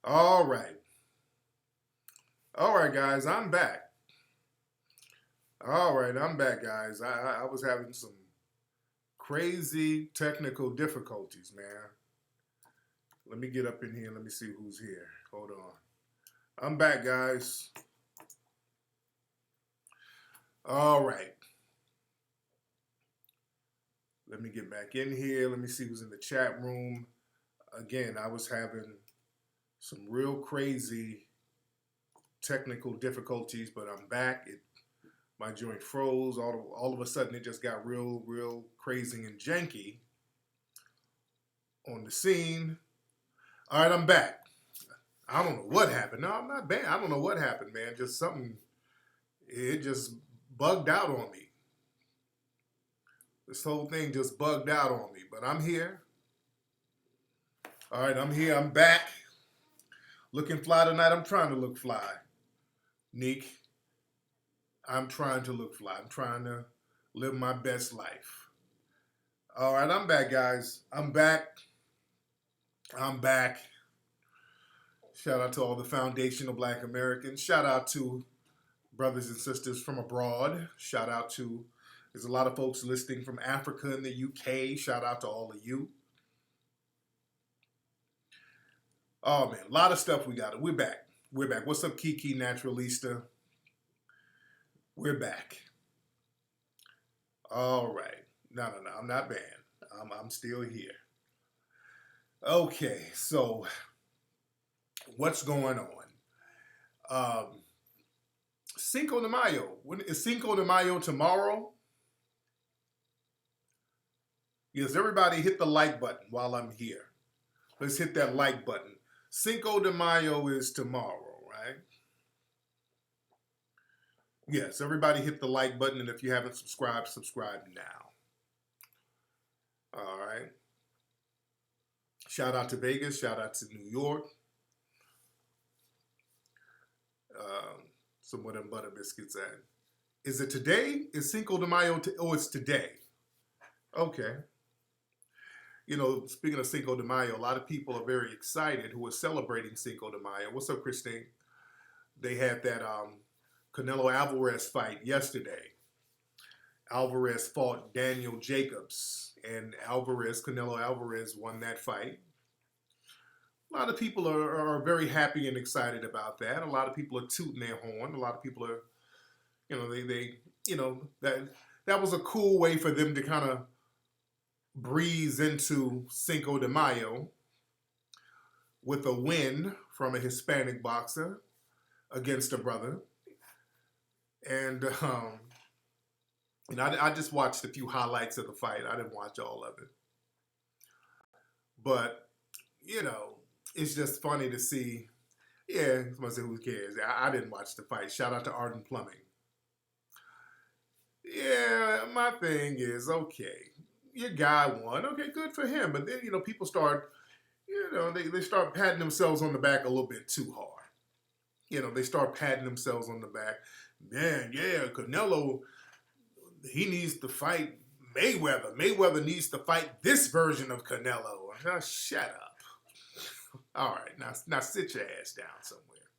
All right. All right, guys, I'm back. All right, I'm back, guys. I was having some crazy technical difficulties, man. Let me get up in here. Let me see who's here. Hold on. I'm back, guys. All right. Let me get back in here. Let me see who's in the chat room. Again, I was having some real crazy technical difficulties, but I'm back. My joint froze. All of a sudden, it just got real crazy and janky on the scene. All right, I'm back. I don't know what happened. No, I'm not bad. I don't know what happened, man. Just something, it just bugged out on me. This whole thing just bugged out on me, but I'm here. All right, I'm here. I'm back. Looking fly tonight. I'm trying to look fly. Neek, I'm trying to look fly. I'm trying to live my best life. All right, I'm back, guys. I'm back. I'm back. Shout out to all the foundational Black Americans. Shout out to brothers and sisters from abroad. Shout out to, there's a lot of folks listening from Africa and the UK. Shout out to all of you. Oh, man, a lot of stuff we got. We're back. We're back. What's up, Kiki Naturalista? We're back. All right. No, I'm not banned. I'm still here. Okay, so what's going on? Cinco de Mayo. When is Cinco de Mayo tomorrow? Yes, everybody hit the like button while I'm here. Let's hit that like button. Cinco de Mayo is tomorrow, right? Yes, everybody hit the like button, and if you haven't subscribed, subscribe now. All right. Shout out to Vegas. Shout out to New York. Some of them butter biscuits at. Is it today? Is Cinco de Mayo? It's today. Okay. You know, speaking of Cinco de Mayo, a lot of people are very excited who are celebrating Cinco de Mayo. What's up, Christine? They had that Canelo Alvarez fight yesterday. Alvarez fought Daniel Jacobs, and Canelo Alvarez won that fight. A lot of people are very happy and excited about that. A lot of people are tooting their horn. A lot of people are, that was a cool way for them to kind of breeze into Cinco de Mayo with a win from a Hispanic boxer against a brother. And I just watched a few highlights of the fight. I didn't watch all of it. But, it's just funny to see. Yeah, somebody say, who cares? I didn't watch the fight. Shout out to Arden Plumbing. Yeah, my thing is, okay, your guy won. Okay, good for him. But then, people start, they start patting themselves on the back a little bit too hard. They start patting themselves on the back. Man, yeah, Canelo, he needs to fight Mayweather. Mayweather needs to fight this version of Canelo. Shut up. All right, now sit your ass down somewhere.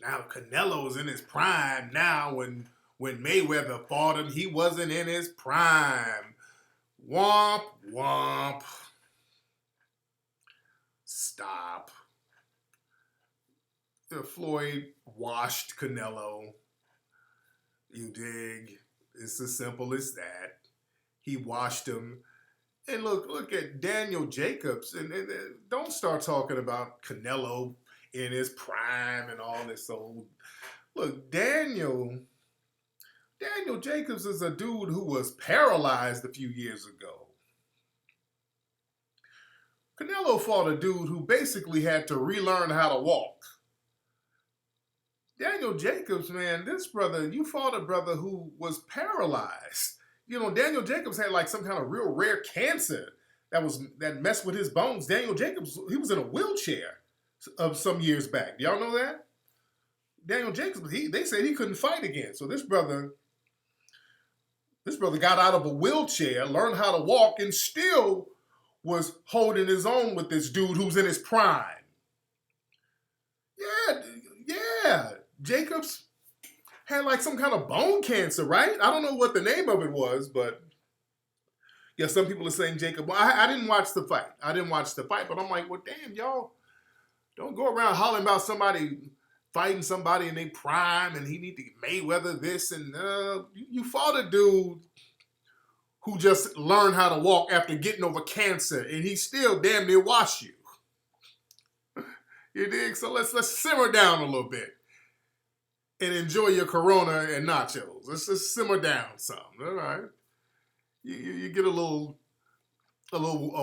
Now Canelo's in his prime now. When Mayweather fought him, he wasn't in his prime. Womp, womp. Stop. Floyd washed Canelo. You dig? It's as simple as that. He washed him. And look at Daniel Jacobs. And don't start talking about Canelo in his prime and all this old. Look, Daniel Jacobs is a dude who was paralyzed a few years ago. Canelo fought a dude who basically had to relearn how to walk. Daniel Jacobs, man, this brother, you fought a brother who was paralyzed. Daniel Jacobs had like some kind of real rare cancer that messed with his bones. Daniel Jacobs, he was in a wheelchair of some years back. Do y'all know that? Daniel Jacobs, they said he couldn't fight again. So this brother got out of a wheelchair, learned how to walk, and still was holding his own with this dude who's in his prime. Yeah, Jacobs had like some kind of bone cancer, right? I don't know what the name of it was, but yeah, some people are saying Jacob. Well, I didn't watch the fight. But I'm like, well, damn, y'all don't go around hollering about somebody fighting somebody in their prime and he need to get Mayweather this and you fought a dude who just learned how to walk after getting over cancer and he still damn near washed you. You dig? So let's simmer down a little bit and enjoy your Corona and nachos. Let's just simmer down some. All right. You get a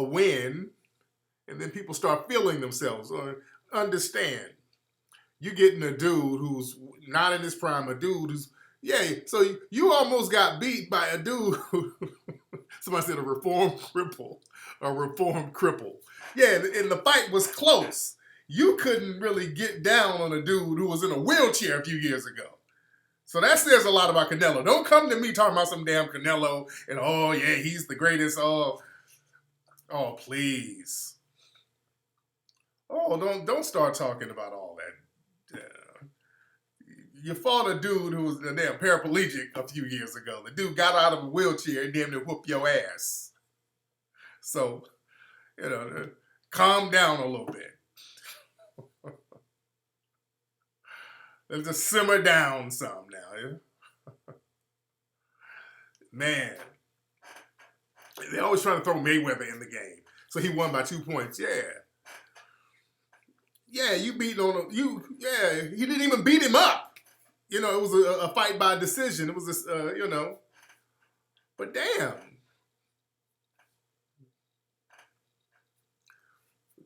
win, and then people start feeling themselves. Understand, you getting a dude who's not in his prime, a dude who's so you almost got beat by a dude who, somebody said a reformed cripple. Yeah, and the fight was close. You couldn't really get down on a dude who was in a wheelchair a few years ago. So that says a lot about Canelo. Don't come to me talking about some damn Canelo and oh yeah, he's the greatest. Oh please. Oh, don't start talking about all that. You fought a dude who was a damn paraplegic a few years ago. The dude got out of a wheelchair and damn near whoop your ass. So, calm down a little bit. Let's just simmer down some now. Yeah? Man. They're always trying to throw Mayweather in the game. So he won by 2 points. Yeah. Yeah, you beat on him. He didn't even beat him up. It was a fight by decision. It was this, But damn.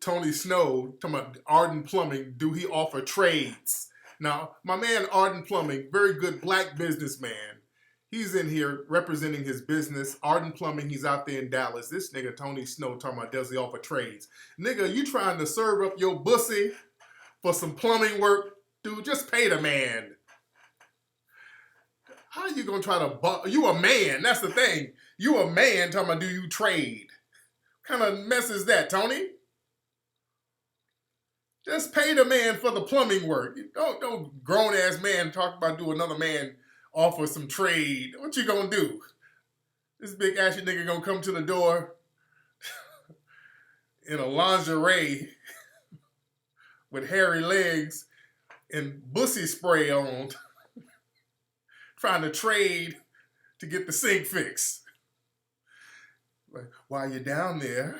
Tony Snow, talking about Arden Plumbing, do he offer trades? Now, my man Arden Plumbing, very good black businessman. He's in here representing his business. Arden Plumbing, he's out there in Dallas. This nigga, Tony Snow, talking about does he offer trades? Nigga, you trying to serve up your bussy for some plumbing work? Dude, just pay the man. How you gonna try to you a man, that's the thing. You a man talking about do you trade? What kind of mess is that, Tony? Just pay the man for the plumbing work. Don't grown-ass man talk about do another man offer some trade. What you gonna do? This big ashy nigga gonna come to the door in a lingerie with hairy legs and bussy spray on, trying to trade to get the sink fixed. Like, while you're down there,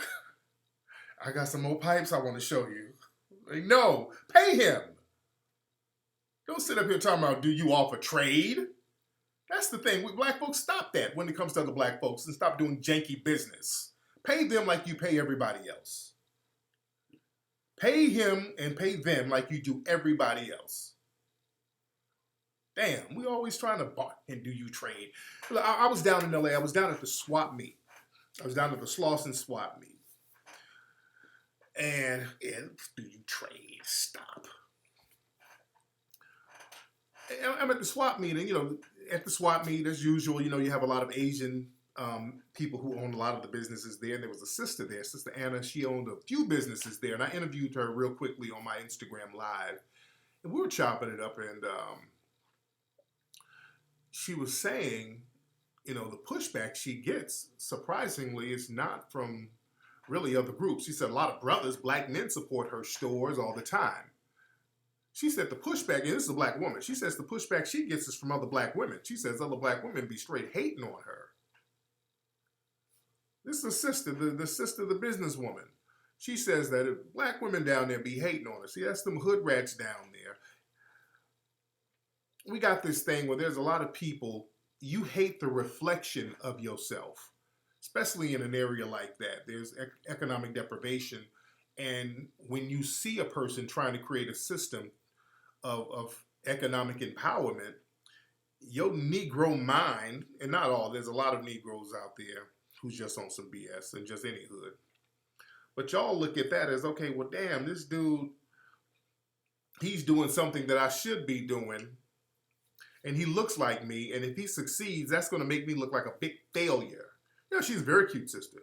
I got some more pipes I want to show you. Like, no, pay him. Don't sit up here talking about do you offer trade? That's the thing. We black folks, stop that when it comes to other black folks and stop doing janky business. Pay them like you pay everybody else. Pay him and pay them like you do everybody else. Damn, we always trying to buy and do you trade. I was down in LA. I was down at the swap meet. I was down at the Slauson swap meet. And do you trade? Stop. I'm at the swap meet, and at the swap meet, as usual, you have a lot of Asian people who own a lot of the businesses there. And there was a sister there, Sister Anna. She owned a few businesses there, and I interviewed her real quickly on my Instagram Live. And we were chopping it up, and she was saying, the pushback she gets, surprisingly, is not from really other groups. She said a lot of brothers, black men, support her stores all the time. She said the pushback, and this is a black woman, she says the pushback she gets is from other black women. She says other black women be straight hating on her. This is a sister, the sister, the businesswoman. She says that if black women down there be hating on her. See, that's them hood rats down there. We got this thing where there's a lot of people, you hate the reflection of yourself, especially in an area like that. There's economic deprivation. And when you see a person trying to create a system of economic empowerment, your Negro mind, and not all, there's a lot of Negroes out there who's just on some BS and just any hood. But y'all look at that as, okay, well, damn, this dude, he's doing something that I should be doing. And he looks like me. And if he succeeds, that's going to make me look like a big failure. She's a very cute sister.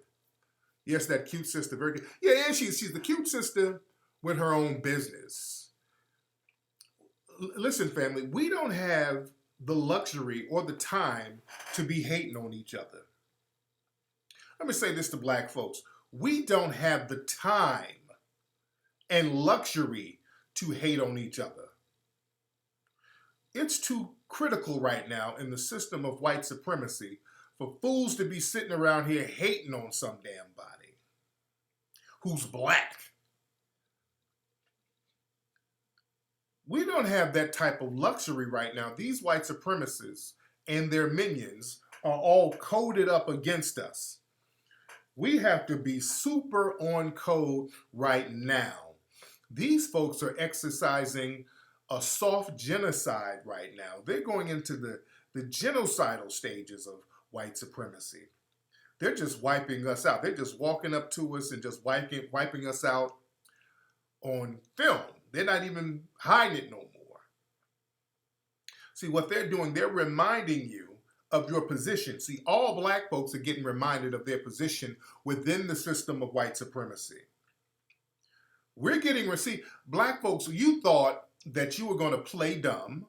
Yes, that cute sister, very good. Yeah, and she's the cute sister with her own business. Listen, family, we don't have the luxury or the time to be hating on each other. Let me say this to black folks. We don't have the time and luxury to hate on each other. It's too critical right now in the system of white supremacy for fools to be sitting around here hating on some damn body who's black. We don't have that type of luxury right now. These white supremacists and their minions are all coded up against us. We have to be super on code right now. These folks are exercising a soft genocide right now. They're going into the genocidal stages of white supremacy. They're just wiping us out. They're just walking up to us and just wiping us out on film. They're not even hiding it no more. See, what they're doing, they're reminding you of your position. See, all black folks are getting reminded of their position within the system of white supremacy. We're getting, see, black folks, you thought that you were going to play dumb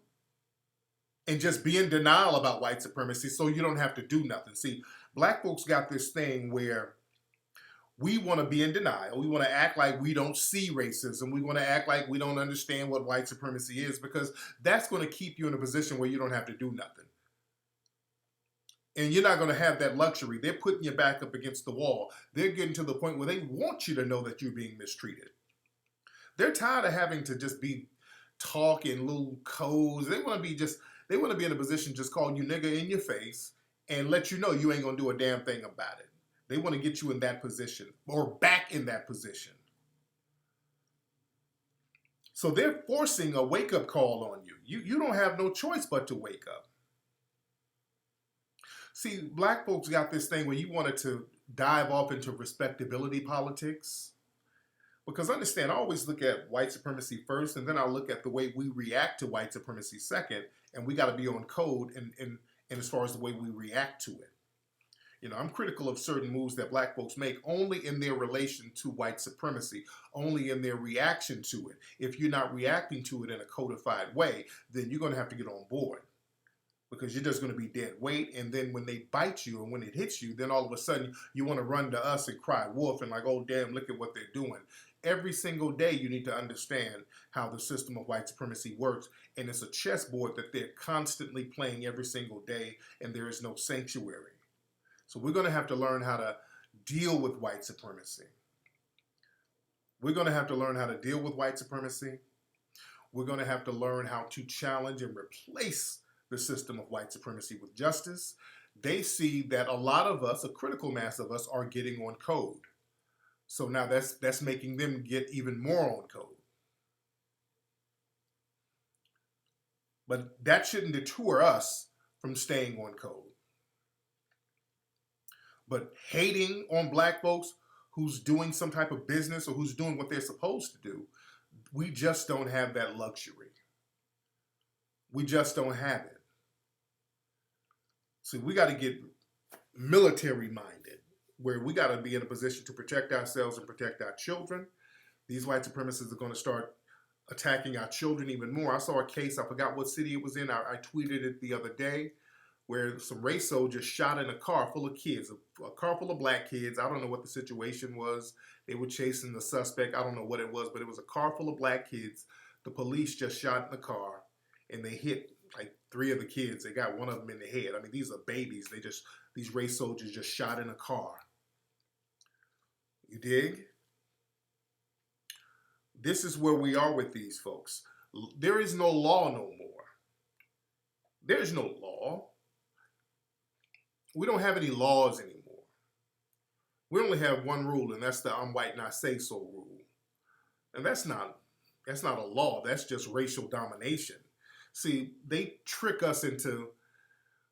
and just be in denial about white supremacy so you don't have to do nothing. See, black folks got this thing where we want to be in denial. We want to act like we don't see racism. We want to act like we don't understand what white supremacy is, because that's going to keep you in a position where you don't have to do nothing. And you're not going to have that luxury. They're putting you back up against the wall. They're getting to the point where they want you to know that you're being mistreated. They're tired of having to just be talking little codes. They want to be in a position just call you nigga in your face and let you know you ain't going to do a damn thing about it. They want to get you in that position or back in that position. So they're forcing a wake-up call on you. You don't have no choice but to wake up. See, black folks got this thing where you wanted to dive off into respectability politics. Because understand, I always look at white supremacy first, and then I'll look at the way we react to white supremacy second, and we got to be on code in as far as the way we react to it. You know, I'm critical of certain moves that black folks make only in their relation to white supremacy, only in their reaction to it. If you're not reacting to it in a codified way, then you're going to have to get on board, because you're just going to be dead weight. And then when they bite you and when it hits you, then all of a sudden you want to run to us and cry wolf and like, oh, damn, look at what they're doing. Every single day you need to understand how the system of white supremacy works. And it's a chessboard that they're constantly playing every single day, and there is no sanctuary. So we're going to have to learn how to deal with white supremacy. We're going to have to learn how to deal with white supremacy. We're going to have to learn how to challenge and replace the system of white supremacy with justice. They see that a lot of us, a critical mass of us, are getting on code. So now that's making them get even more on code. But that shouldn't deter us from staying on code. But hating on black folks who's doing some type of business or who's doing what they're supposed to do, we just don't have that luxury. We just don't have it. So we got to get military minded, where we got to be in a position to protect ourselves and protect our children. These white supremacists are going to start attacking our children even more. I saw a case, I forgot what city it was in. I tweeted it the other day, where some race soldiers shot in a car full of kids, a car full of black kids. I don't know what the situation was. They were chasing the suspect. I don't know what it was, but it was a car full of black kids. The police just shot in the car, and they hit like 3 of the kids. They got one of them in the head. I mean, these are babies. These race soldiers just shot in a car. You dig? This is where we are with these folks. There is no law no more. There's no law. We don't have any laws anymore. We only have one rule, and that's the I'm white and I say so rule. And that's not a law. That's just racial domination. See, they trick us into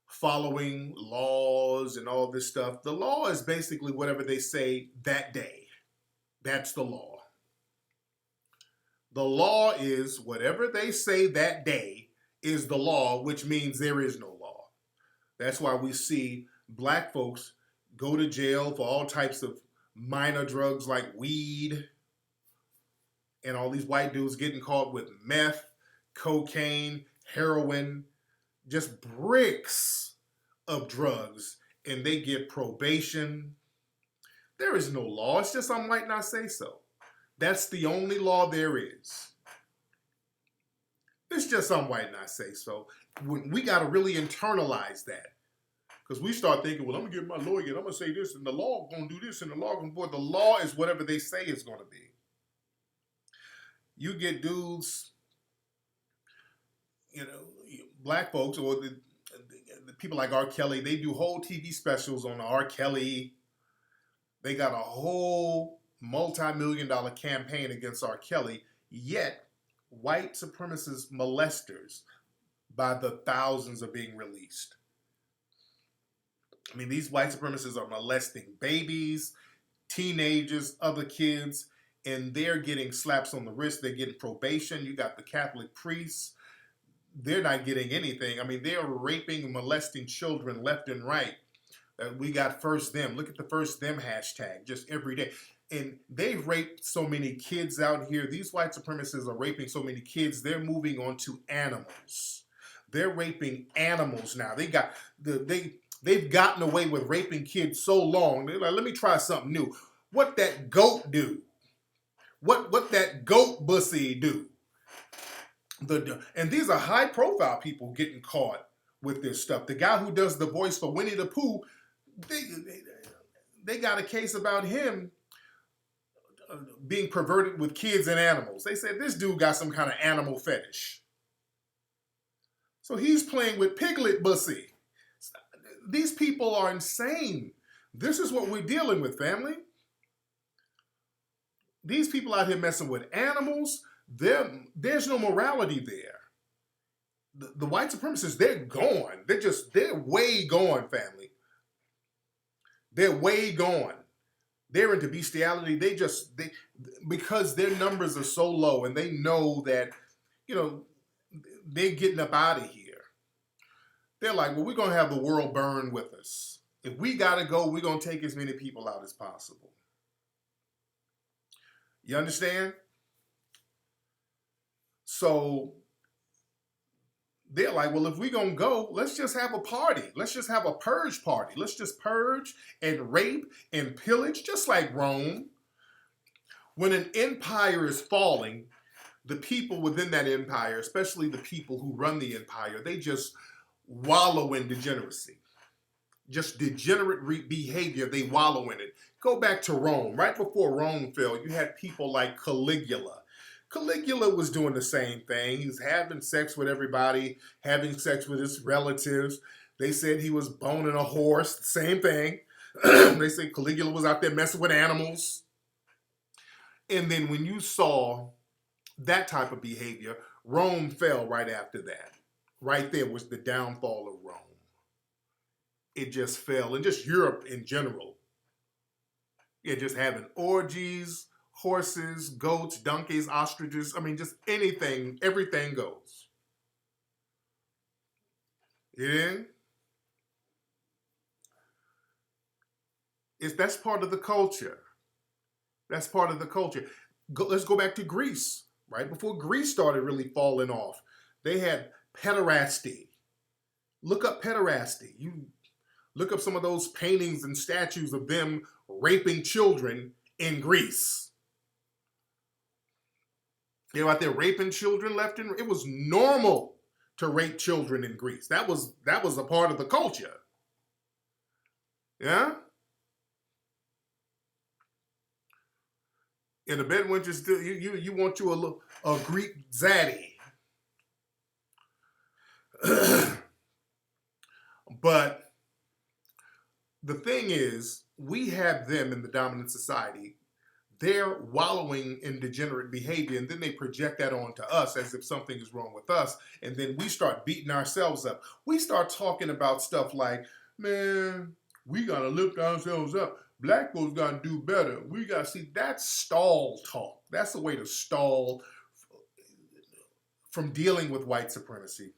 following laws and all this stuff. The law is basically whatever they say that day. That's the law. The law is whatever they say that day is the law, which means there is no law. That's why we see black folks go to jail for all types of minor drugs like weed, and all these white dudes getting caught with meth, cocaine, heroin, just bricks of drugs, and they get probation. There is no law. It's just some might not say so. That's the only law there is. It's just some white not say so. We got to really internalize that. Because we start thinking, well, I'm going to get my lawyer and I'm going to say this and the law going to do this and the law going to do it. The law is whatever they say it's going to be. You get dudes, black folks or the people like R. Kelly, they do whole TV specials on R. Kelly. They got a whole multi-million-dollar campaign against R. Kelly, yet white supremacist molesters by the thousands are being released. I mean, these white supremacists are molesting babies, teenagers, other kids, and they're getting slaps on the wrist. They're getting probation. You got the Catholic priests. They're not getting anything. I mean, they're raping and molesting children left and right. We got First Them. Look at the First Them hashtag just every day. And they've raped so many kids out here. These white supremacists are raping so many kids. They're moving on to animals. They're raping animals now. They've gotten away with raping kids so long. They're like, let me try something new. What that goat do? What that goat bussy do? And these are high profile people getting caught with this stuff. The guy who does the voice for Winnie the Pooh, they got a case about him being perverted with kids and animals. They said this dude got some kind of animal fetish. So he's playing with Piglet Bussy. These people are insane. This is what we're dealing with, family. These people out here messing with animals, there's no morality there. The white supremacists, they're gone. They're way gone, family. They're way gone. They're into bestiality. Because their numbers are so low and they know that, they're getting up out of here. They're like, well, we're going to have the world burn with us. If we got to go, we're going to take as many people out as possible. You understand? So they're like, well, if we're going to go, let's just have a party. Let's just have a purge party. Let's just purge and rape and pillage, just like Rome. When an empire is falling, the people within that empire, especially the people who run the empire, they just wallow in degeneracy. Just degenerate behavior, they wallow in it. Go back to Rome. Right before Rome fell, you had people like Caligula. Caligula was doing the same thing. He was having sex with everybody, having sex with his relatives. They said he was boning a horse, same thing. They say Caligula was out there messing with animals. And then when you saw that type of behavior, Rome fell right after that. Right there was the downfall of Rome. It just fell, and just Europe in general. Just having orgies, horses, goats, donkeys, ostriches. I mean, just anything, everything goes. Yeah? That's part of the culture. That's part of the culture. Let's go back to Greece. Right before Greece started really falling off, they had pederasty. Look up pederasty. You look up some of those paintings and statues of them raping children in Greece. They were out there raping children left and right. It was normal to rape children in Greece. That was a part of the culture. Yeah? In the Bedouins, you want you a Greek zaddy. But the thing is, we have them in the dominant society. They're wallowing in degenerate behavior, and then they project that onto us as if something is wrong with us, and then we start beating ourselves up. We start talking about stuff like, man, we gotta lift ourselves up. Black folks gotta do better. We gotta see, that's stall talk. That's the way to stall from dealing with white supremacy.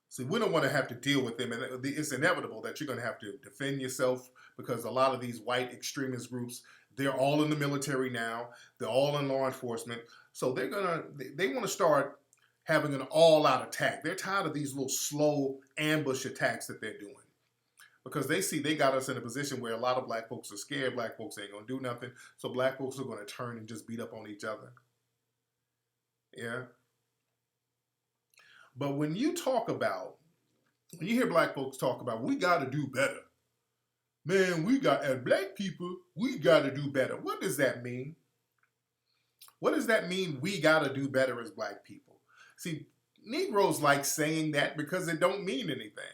See, we don't want to have to deal with them, and it's inevitable that you're going to have to defend yourself, because a lot of these white extremist groups, they're all in the military now. They're all in law enforcement. So they want to start having an all-out attack. They're tired of these little slow ambush attacks that they're doing. Because they see they got us in a position where a lot of black folks are scared. Black folks ain't gonna do nothing. So black folks are gonna turn and just beat up on each other. Yeah. But when you hear black folks talk about, we gotta do better. Man, as black people, we gotta do better. What does that mean? What does that mean, we gotta do better as black people? See, Negroes like saying that because it don't mean anything.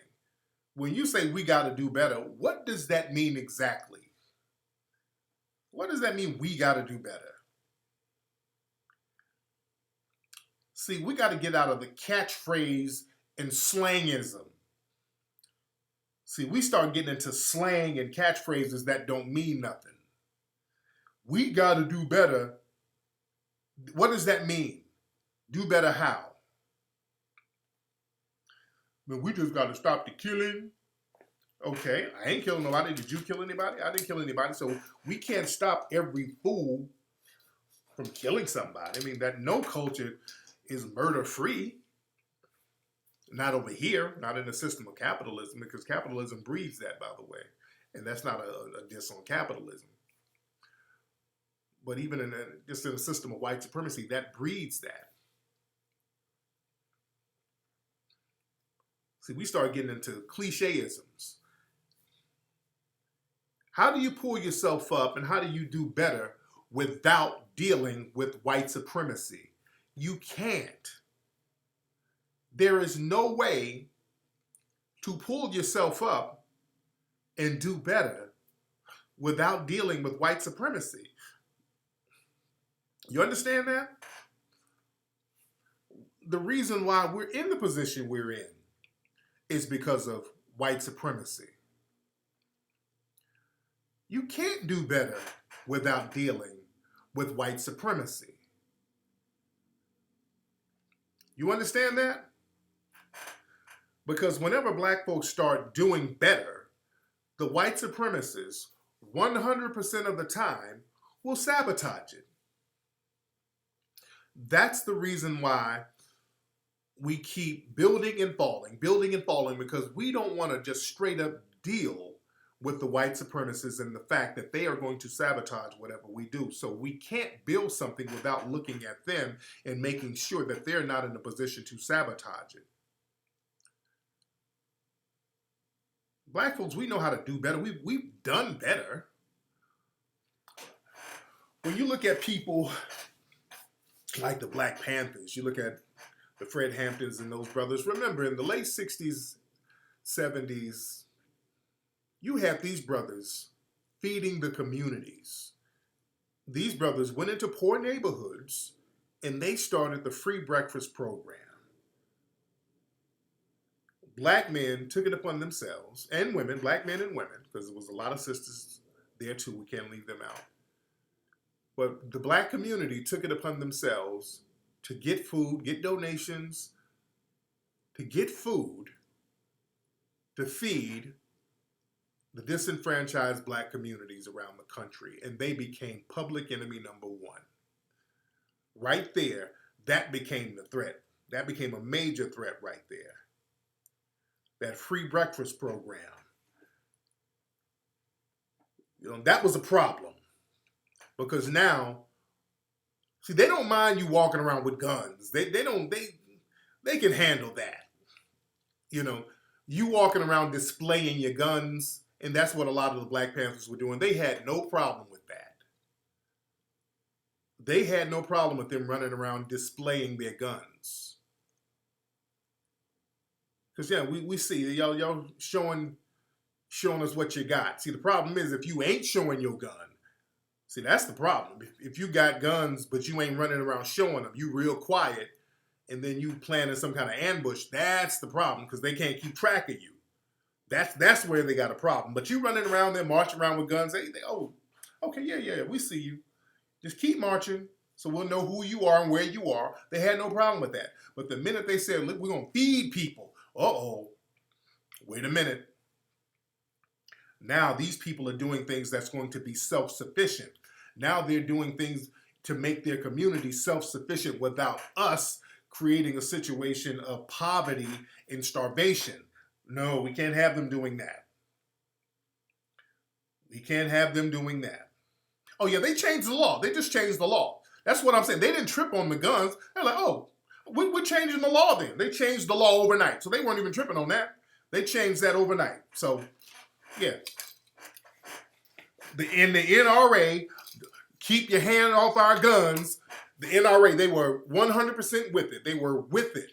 When you say we got to do better, what does that mean exactly? What does that mean, we got to do better? See, we got to get out of the catchphrase and slangism. See, we start getting into slang and catchphrases that don't mean nothing. We got to do better. What does that mean? Do better how? But we just got to stop the killing. Okay, I ain't killing nobody. Did you kill anybody? I didn't kill anybody. So we can't stop every fool from killing somebody. I mean, that no culture is murder-free. Not over here, not in the system of capitalism, because capitalism breeds that, by the way. And that's not a diss on capitalism. But even just in a system of white supremacy, that breeds that. See, we start getting into cliché-isms. How do you pull yourself up and how do you do better without dealing with white supremacy? You can't. There is no way to pull yourself up and do better without dealing with white supremacy. You understand that? The reason why we're in the position we're in is because of white supremacy. You can't do better without dealing with white supremacy. You understand that? Because whenever black folks start doing better, the white supremacists, 100% of the time, will sabotage it. That's the reason why we keep building and falling, because we don't want to just straight up deal with the white supremacists and the fact that they are going to sabotage whatever we do. So we can't build something without looking at them and making sure that they're not in a position to sabotage it. Black folks, we know how to do better. We've done better. When you look at people like the Black Panthers, you look at the Fred Hamptons and those brothers. Remember, in the late 60s, 70s, you had these brothers feeding the communities. These brothers went into poor neighborhoods and they started the free breakfast program. Black men took it upon themselves, and women, black men and women, because there was a lot of sisters there too, we can't leave them out. But the black community took it upon themselves to get food, get donations, to get food, to feed the disenfranchised black communities around the country. And they became public enemy number one. Right there, that became the threat. That became a major threat right there. That free breakfast program. That was a problem. Because now, see, they don't mind you walking around with guns. They can handle that. You walking around displaying your guns, and that's what a lot of the Black Panthers were doing. They had no problem with that. They had no problem with them running around displaying their guns. Because, yeah, we see y'all showing us what you got. See, the problem is if you ain't showing your gun, see, that's the problem. If you got guns, but you ain't running around showing them, you real quiet, and then you planning some kind of ambush, that's the problem, because they can't keep track of you. That's where they got a problem. But you running around there, marching around with guns, oh, okay, yeah, we see you. Just keep marching so we'll know who you are and where you are. They had no problem with that. But the minute they said, look, we're going to feed people, wait a minute. Now these people are doing things that's going to be self-sufficient. Now they're doing things to make their community self-sufficient without us creating a situation of poverty and starvation. No, we can't have them doing that. We can't have them doing that. Oh yeah, they changed the law. They just changed the law. That's what I'm saying. They didn't trip on the guns. They're like, oh, we're changing the law then. They changed the law overnight. So they weren't even tripping on that. They changed that overnight. So, yeah. In the NRA, keep your hand off our guns. The NRA, they were 100% with it. They were with it.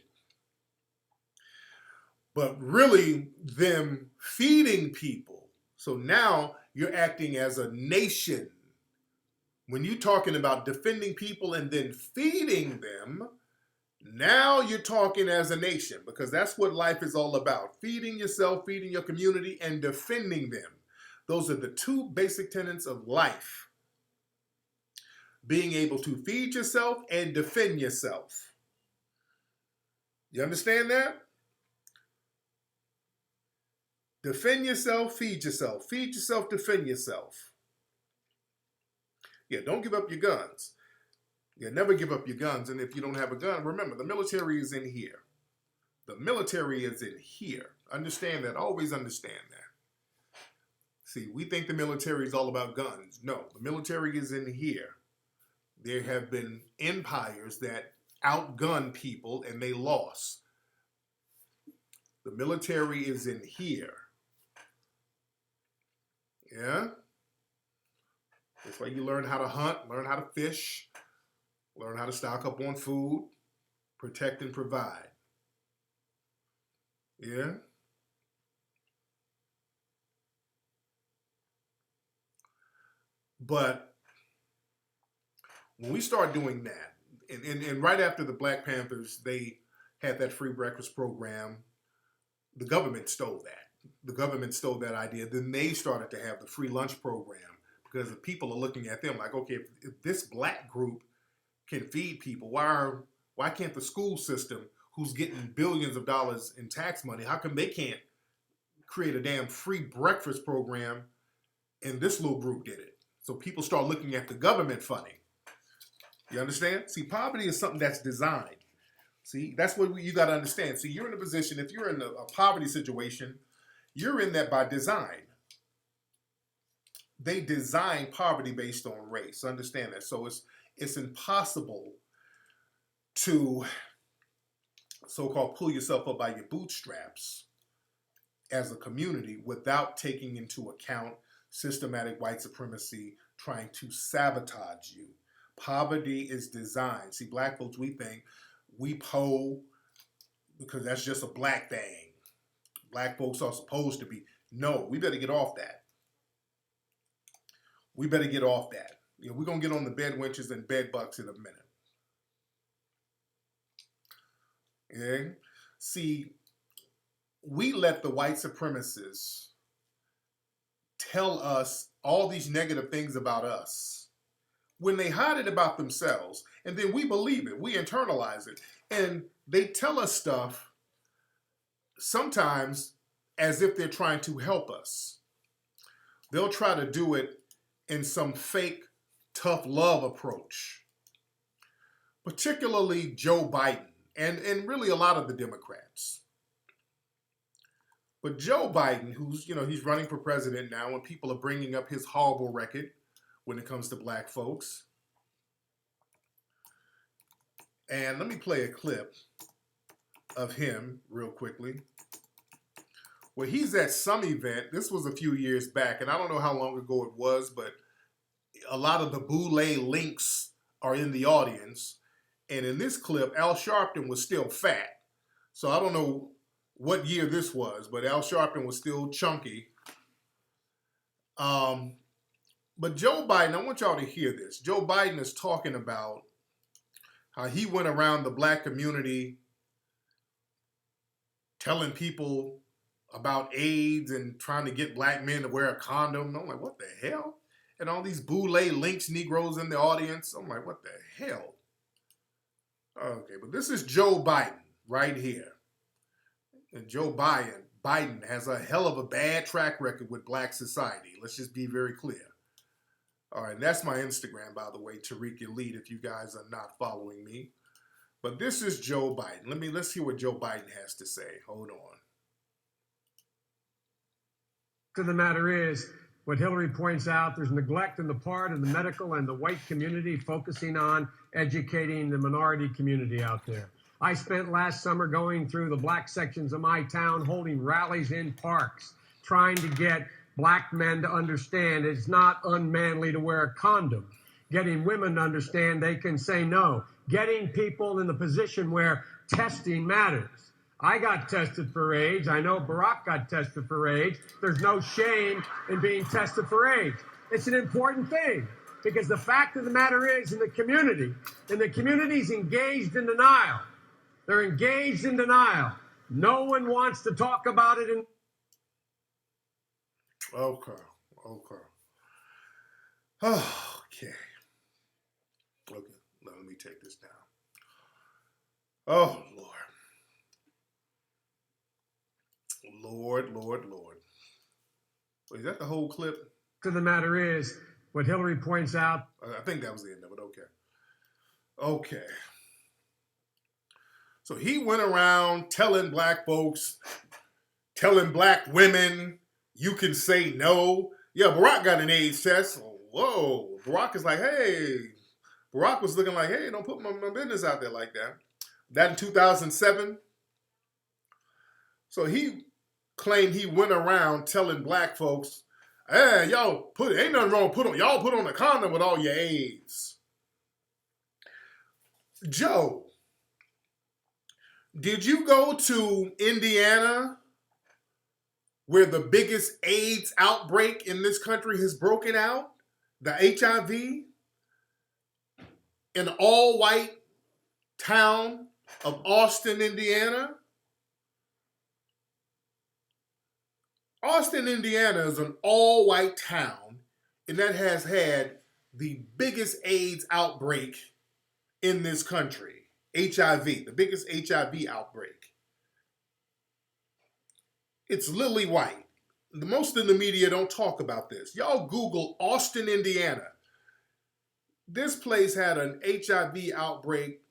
But really, them feeding people. So now you're acting as a nation. When you're talking about defending people and then feeding them, now you're talking as a nation, because that's what life is all about. Feeding yourself, feeding your community, and defending them. Those are the two basic tenets of life. Being able to feed yourself and defend yourself. You understand that? Defend yourself, feed yourself. Feed yourself, defend yourself. Yeah, don't give up your guns. Yeah, never give up your guns. And if you don't have a gun, remember, the military is in here. The military is in here. Understand that. Always understand that. See, we think the military is all about guns. No, the military is in here. There have been empires that outgun people and they lost. The military is in here. Yeah? That's why you learn how to hunt, learn how to fish, learn how to stock up on food, protect and provide. Yeah? But when we start doing that, and right after the Black Panthers, they had that free breakfast program, the government stole that. The government stole that idea. Then they started to have the free lunch program, because the people are looking at them like, okay, if this black group can feed people, why can't the school system, who's getting billions of dollars in tax money, how come they can't create a damn free breakfast program, and this little group did it? So people start looking at the government funding. You understand? See, poverty is something that's designed. See, that's what you got to understand. See, you're in a position, if you're in a poverty situation, you're in that by design. They design poverty based on race. Understand that. So it's impossible to so-called pull yourself up by your bootstraps as a community without taking into account systematic white supremacy trying to sabotage you. Poverty is designed. See, black folks, we think we po because that's just a black thing. Black folks are supposed to be. No, we better get off that. We better get off that. You know, we're going to get on the bed wenches and bed bucks in a minute. Okay? See, we let the white supremacists tell us all these negative things about us when they hide it about themselves, and then we believe it, we internalize it, and they tell us stuff sometimes as if they're trying to help us. They'll try to do it in some fake tough love approach, particularly Joe Biden and really a lot of the Democrats. But Joe Biden, he's running for president now, and people are bringing up his horrible record when it comes to black folks. And let me play a clip of him real quickly, where he's at some event. This was a few years back, and I don't know how long ago it was, but a lot of the Boulay links are in the audience. And in this clip, Al Sharpton was still fat. So I don't know what year this was, but Al Sharpton was still chunky. But Joe Biden, I want y'all to hear this. Joe Biden is talking about how he went around the black community telling people about AIDS and trying to get black men to wear a condom. And I'm like, what the hell? And all these Boulay Lynx Negroes in the audience. I'm like, what the hell? Okay, but this is Joe Biden right here. And Joe Biden has a hell of a bad track record with black society. Let's just be very clear. All right, and that's my Instagram, by the way, Tariq Elite, if you guys are not following me. But this is Joe Biden. Let's see what Joe Biden has to say. Hold on. To the matter is, what Hillary points out, there's neglect on the part of the medical and the white community focusing on educating the minority community out there. I spent last summer going through the black sections of my town, holding rallies in parks, trying to get black men to understand it's not unmanly to wear a condom, getting women to understand they can say no, getting people in the position where testing matters. I got tested for AIDS. I know Barack got tested for AIDS. There's no shame in being tested for AIDS. It's an important thing because the fact of the matter is in the community's engaged in denial. They're engaged in denial. No one wants to talk about it. Okay. Okay. Now let me take this down. Oh, Lord. Wait, is that the whole clip? To the matter is, what Hillary points out. I think that was the end of it. Okay. So he went around telling black folks, telling black women, you can say no. Yeah, Barack got an AIDS test. Whoa. Barack is like, hey. Barack was looking like, hey, don't put my business out there like that. That in 2007. So he claimed he went around telling black folks, hey, ain't nothing wrong y'all put on a condom with all your AIDS. Joe, did you go to Indiana where the biggest AIDS outbreak in this country has broken out? The HIV? In all-white town of Austin, Indiana? Austin, Indiana is an all-white town, and that has had the biggest AIDS outbreak in this country. HIV, the biggest HIV outbreak. It's lily white. Most of the media don't talk about this. Y'all Google Austin, Indiana. This place had an HIV outbreak.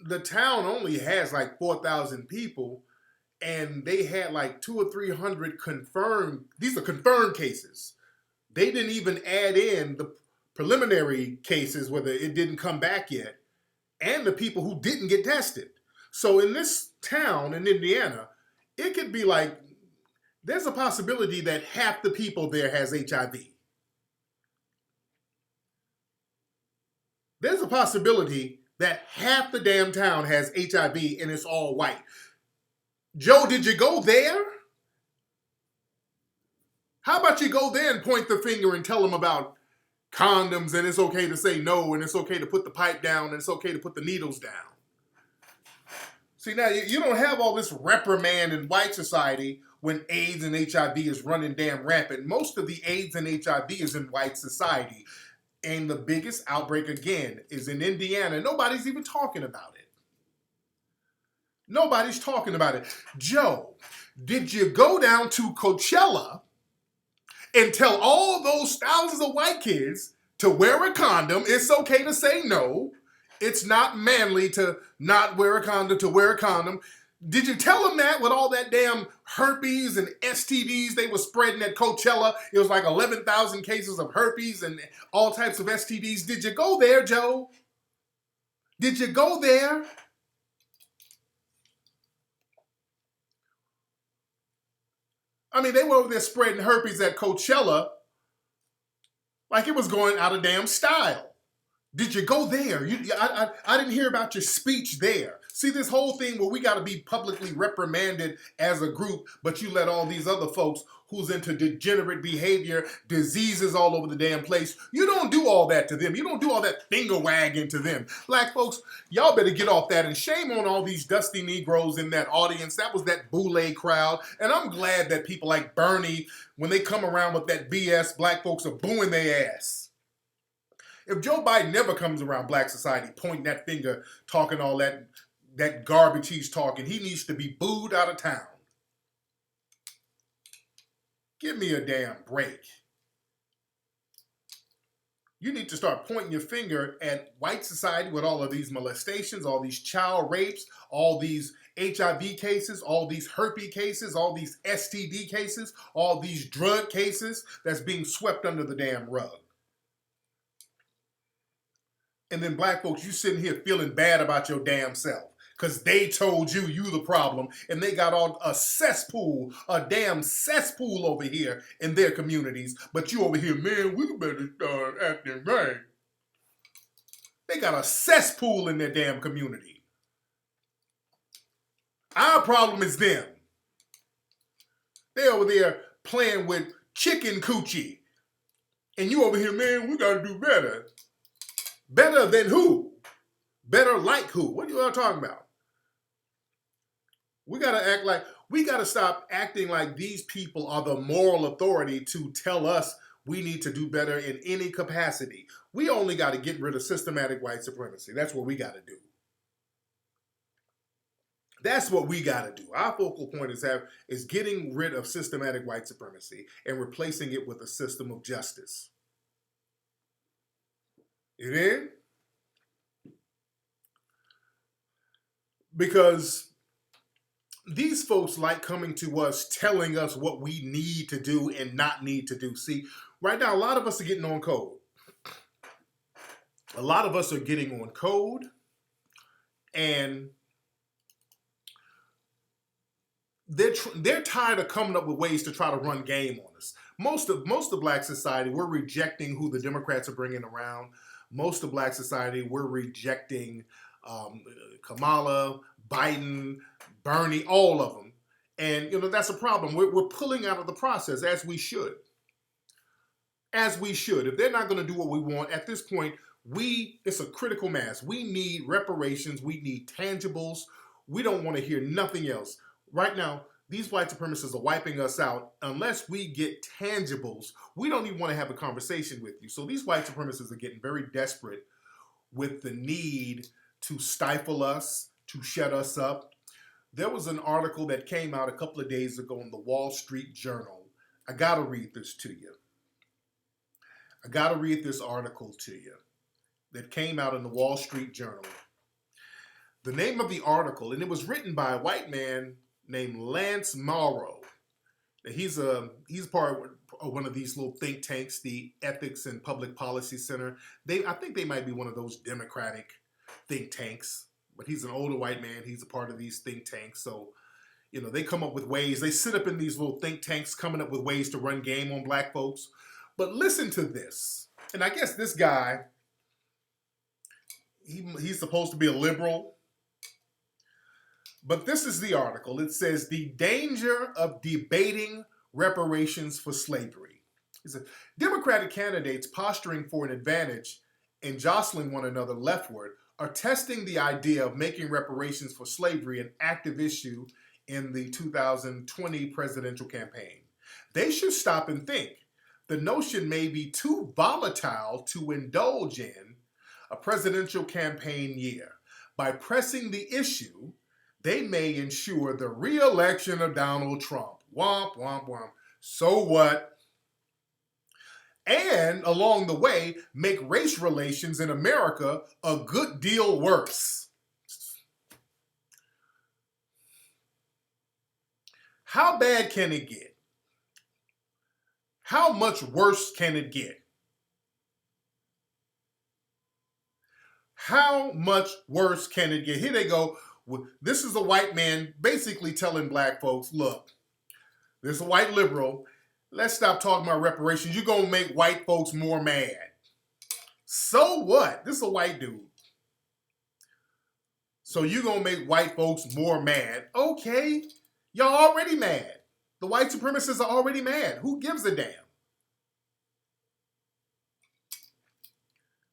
The town only has like 4,000 people, and they had like 200 or 300 confirmed. These are confirmed cases. They didn't even add in the preliminary cases where it didn't come back yet, and the people who didn't get tested. So in this town in Indiana, it could be like, there's a possibility that half the people there has HIV. There's a possibility that half the damn town has HIV and it's all white. Joe, did you go there? How about you go there and point the finger and tell them about condoms and it's okay to say no and it's okay to put the pipe down and it's okay to put the needles down? See, now you don't have all this reprimand in white society when AIDS and HIV is running damn rampant. Most of the AIDS and HIV is in white society. And the biggest outbreak, again, is in Indiana. Nobody's even talking about it. Nobody's talking about it. Joe, did you go down to Coachella and tell all those thousands of white kids to wear a condom? It's okay to say no. It's not manly to not wear a condom, to wear a condom. Did you tell them that with all that damn herpes and STDs they were spreading at Coachella? It was like 11,000 cases of herpes and all types of STDs. Did you go there, Joe? Did you go there? I mean, they were over there spreading herpes at Coachella like it was going out of damn style. Did you go there? I didn't hear about your speech there. See, this whole thing where we got to be publicly reprimanded as a group, but you let all these other folks who's into degenerate behavior, diseases all over the damn place, you don't do all that to them. You don't do all that finger wagging to them. Black folks, y'all better get off that, and shame on all these dusty Negroes in that audience. That was that boule crowd, and I'm glad that people like Bernie, when they come around with that BS, black folks are booing their ass. If Joe Biden never comes around black society pointing that finger, talking all that garbage he's talking, he needs to be booed out of town. Give me a damn break. You need to start pointing your finger at white society with all of these molestations, all these child rapes, all these HIV cases, all these herpes cases, all these STD cases, all these drug cases that's being swept under the damn rug. And then black folks, you sitting here feeling bad about your damn self because they told you the problem, and they got all a cesspool, a damn cesspool over here in their communities. But you over here, man, we better start acting right. They got a cesspool in their damn community. Our problem is them. They over there playing with chicken coochie. And you over here, man, we gotta do better. Better than who? Better like who? What are you all talking about? We gotta stop acting like these people are the moral authority to tell us we need to do better in any capacity. We only got to get rid of systematic white supremacy. That's what we got to do. That's what we got to do. Our focal point is getting rid of systematic white supremacy and replacing it with a system of justice. You in? Because these folks like coming to us telling us what we need to do and not need to do. See, right now, a lot of us are getting on code. A lot of us are getting on code, and they're tired of coming up with ways to try to run game on us. Most of black society, we're rejecting who the Democrats are bringing around. Most of black society, we're rejecting Kamala, Biden, Bernie, all of them. And, that's a problem. We're pulling out of the process, as we should. As we should. If they're not going to do what we want, at this point, it's a critical mass. We need reparations. We need tangibles. We don't want to hear nothing else. Right now, these white supremacists are wiping us out. Unless we get tangibles, we don't even want to have a conversation with you. So these white supremacists are getting very desperate with the need to stifle us, to shut us up. There was an article that came out a couple of days ago in the Wall Street Journal. I got to read this to you. I got to read this article to you that came out in the Wall Street Journal. The name of the article, and it was written by a white man named Lance Morrow. He's part of one of these little think tanks, the Ethics and Public Policy Center. I think they might be one of those Democratic think tanks, but he's an older white man. He's a part of these think tanks. So, they come up with ways. They sit up in these little think tanks coming up with ways to run game on black folks. But listen to this. And I guess this guy, he's supposed to be a liberal. But this is the article. It says, the danger of debating reparations for slavery. It says, Democratic candidates posturing for an advantage and jostling one another leftward are testing the idea of making reparations for slavery an active issue in the 2020 presidential campaign. They should stop and think. The notion may be too volatile to indulge in a presidential campaign year. By pressing the issue, they may ensure the re-election of Donald Trump. Womp, womp, womp. So what? And along the way, make race relations in America a good deal worse. How bad can it get? How much worse can it get? How much worse can it get? Here they go. This is a white man basically telling black folks, look, this is a white liberal. Let's stop talking about reparations. You're going to make white folks more mad. So what? This is a white dude. So you're going to make white folks more mad. Okay. Y'all already mad. The white supremacists are already mad. Who gives a damn?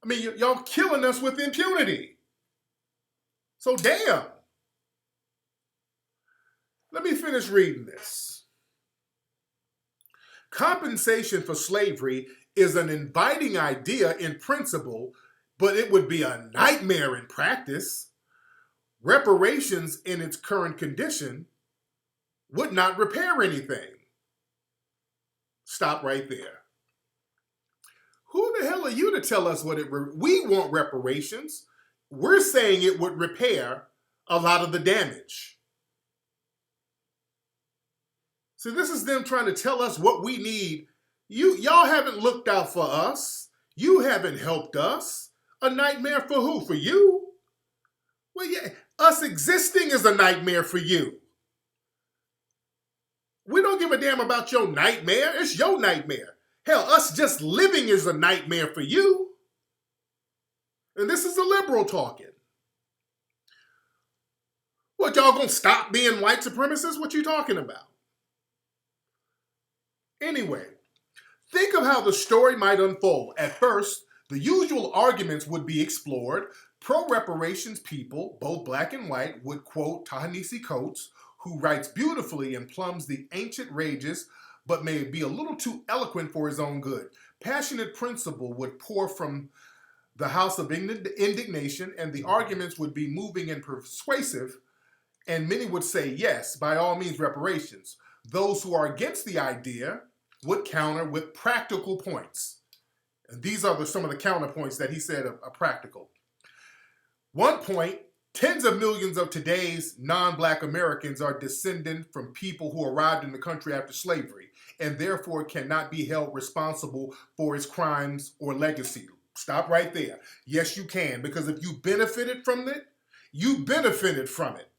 I mean, y'all killing us with impunity. So damn. Let me finish reading this. Compensation for slavery is an inviting idea in principle, but it would be a nightmare in practice. Reparations in its current condition would not repair anything. Stop right there. Who the hell are you to tell us what we want reparations? We're saying it would repair a lot of the damage. So this is them trying to tell us what we need. Y'all haven't looked out for us. You haven't helped us. A nightmare for who? For you? Well, yeah, us existing is a nightmare for you. We don't give a damn about your nightmare. It's your nightmare. Hell, us just living is a nightmare for you. And this is a liberal talking. What, y'all gonna stop being white supremacists? What you talking about? Anyway, think of how the story might unfold. At first, the usual arguments would be explored. Pro-reparations people, both black and white, would quote Ta-Nehisi Coates, who writes beautifully and plumbs the ancient rages, but may be a little too eloquent for his own good. Passionate principle would pour from the house of indignation, and the arguments would be moving and persuasive, and many would say, yes, by all means, reparations. Those who are against the idea would counter with practical points. And these are some of the counterpoints that he said are practical. One point, tens of millions of today's non-black Americans are descendant from people who arrived in the country after slavery, and therefore cannot be held responsible for its crimes or legacy. Stop right there. Yes, you can, because if you benefited from it, you benefited from it.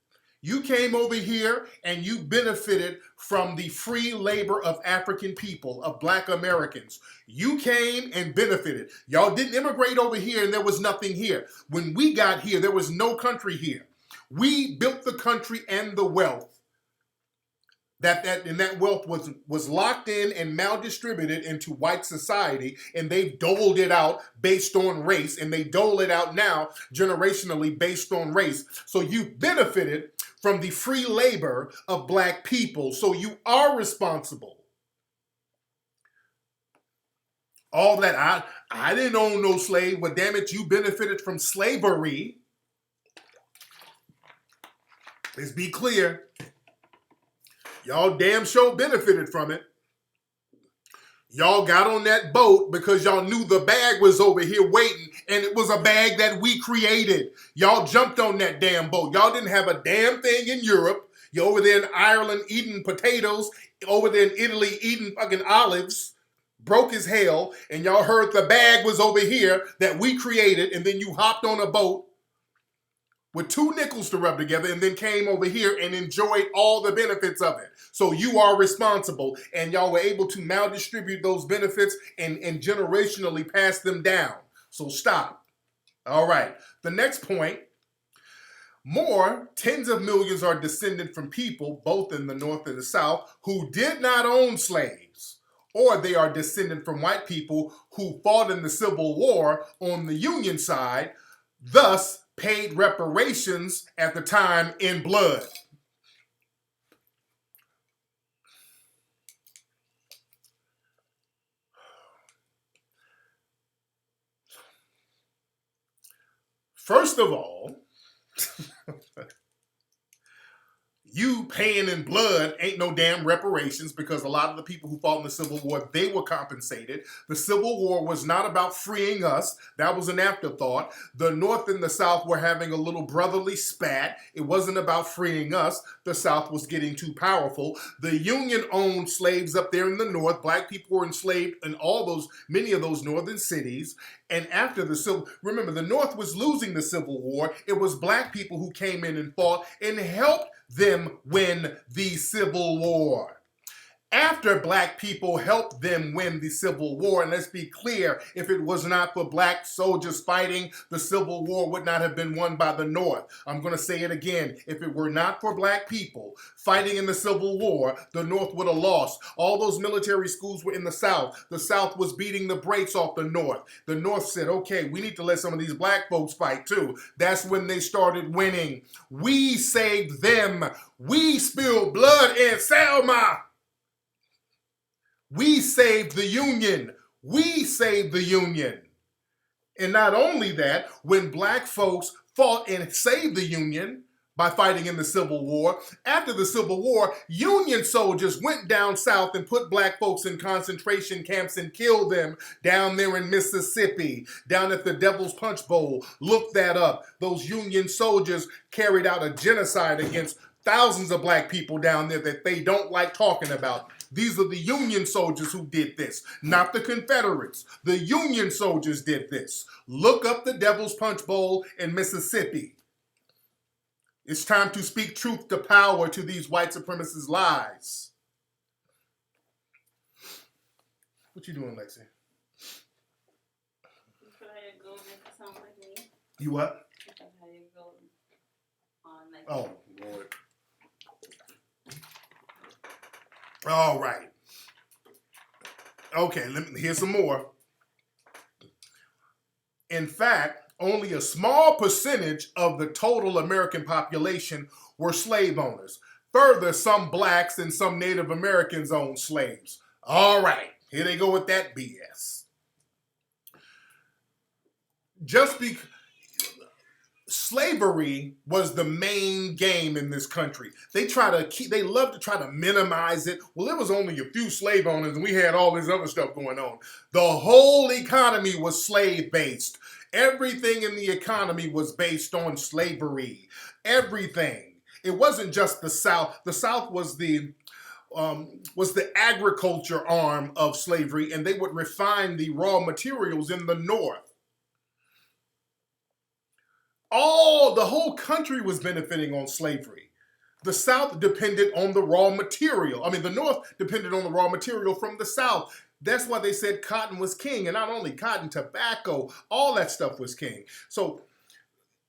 You came over here and you benefited from the free labor of African people, of black Americans. You came and benefited. Y'all didn't immigrate over here and there was nothing here. When we got here, there was no country here. We built the country and the wealth. That wealth was locked in and maldistributed into white society, and they've doled it out based on race, and they dole it out now generationally based on race. So you benefited from the free labor of black people, so you are responsible. All that, I didn't own no slave, but damn it, you benefited from slavery. Let's be clear. Y'all damn sure benefited from it. Y'all got on that boat because y'all knew the bag was over here waiting, and it was a bag that we created. Y'all jumped on that damn boat. Y'all didn't have a damn thing in Europe. You're over there in Ireland eating potatoes, over there in Italy eating fucking olives, broke as hell, and y'all heard the bag was over here that we created, and then you hopped on a boat with 2 nickels to rub together, and then came over here and enjoyed all the benefits of it. So you are responsible, and y'all were able to maldistribute those benefits and generationally pass them down. So stop. All right. The next point, more tens of millions are descended from people, both in the North and the South, who did not own slaves, or they are descended from white people who fought in the Civil War on the Union side, thus paid reparations at the time in blood. First of all, you paying in blood ain't no damn reparations, because a lot of the people who fought in the Civil War, they were compensated. The Civil War was not about freeing us. That was an afterthought. The North and the South were having a little brotherly spat. It wasn't about freeing us. The South was getting too powerful. The Union owned slaves up there in the North. Black people were enslaved in many of those northern cities. And after the Civil, remember, the North was losing the Civil War. It was black people who came in and fought and helped them win the Civil War. After black people helped them win the Civil War, and let's be clear, if it was not for black soldiers fighting, the Civil War would not have been won by the North. I'm going to say it again. If it were not for black people fighting in the Civil War, the North would have lost. All those military schools were in the South. The South was beating the brakes off the North. The North said, okay, we need to let some of these black folks fight too. That's when they started winning. We saved them. We spilled blood in Selma. We saved the Union. We saved the Union. And not only that, when black folks fought and saved the Union, by fighting in the Civil War. After the Civil War, Union soldiers went down south and put black folks in concentration camps and killed them down there in Mississippi, down at the Devil's Punch Bowl. Look that up. Those Union soldiers carried out a genocide against thousands of black people down there that they don't like talking about. These are the Union soldiers who did this, not the Confederates. The Union soldiers did this. Look up the Devil's Punch Bowl in Mississippi. It's time to speak truth to power to these white supremacist lies. What you doing, Lexi? You what? Oh, Lord. All right. Okay, here's some more. In fact, only a small percentage of the total American population were slave owners. Further, some blacks and some Native Americans owned slaves. All right, here they go with that BS. Just because slavery was the main game in this country. They love to try to minimize it. Well, there was only a few slave owners and we had all this other stuff going on. The whole economy was slave-based. Everything in the economy was based on slavery. Everything. It wasn't just the South. The South was the agriculture arm of slavery, and they would refine the raw materials in the North. The whole country was benefiting on slavery. The South depended on the raw material. The North depended on the raw material from the South. That's why they said cotton was king, and not only cotton, tobacco, all that stuff was king. So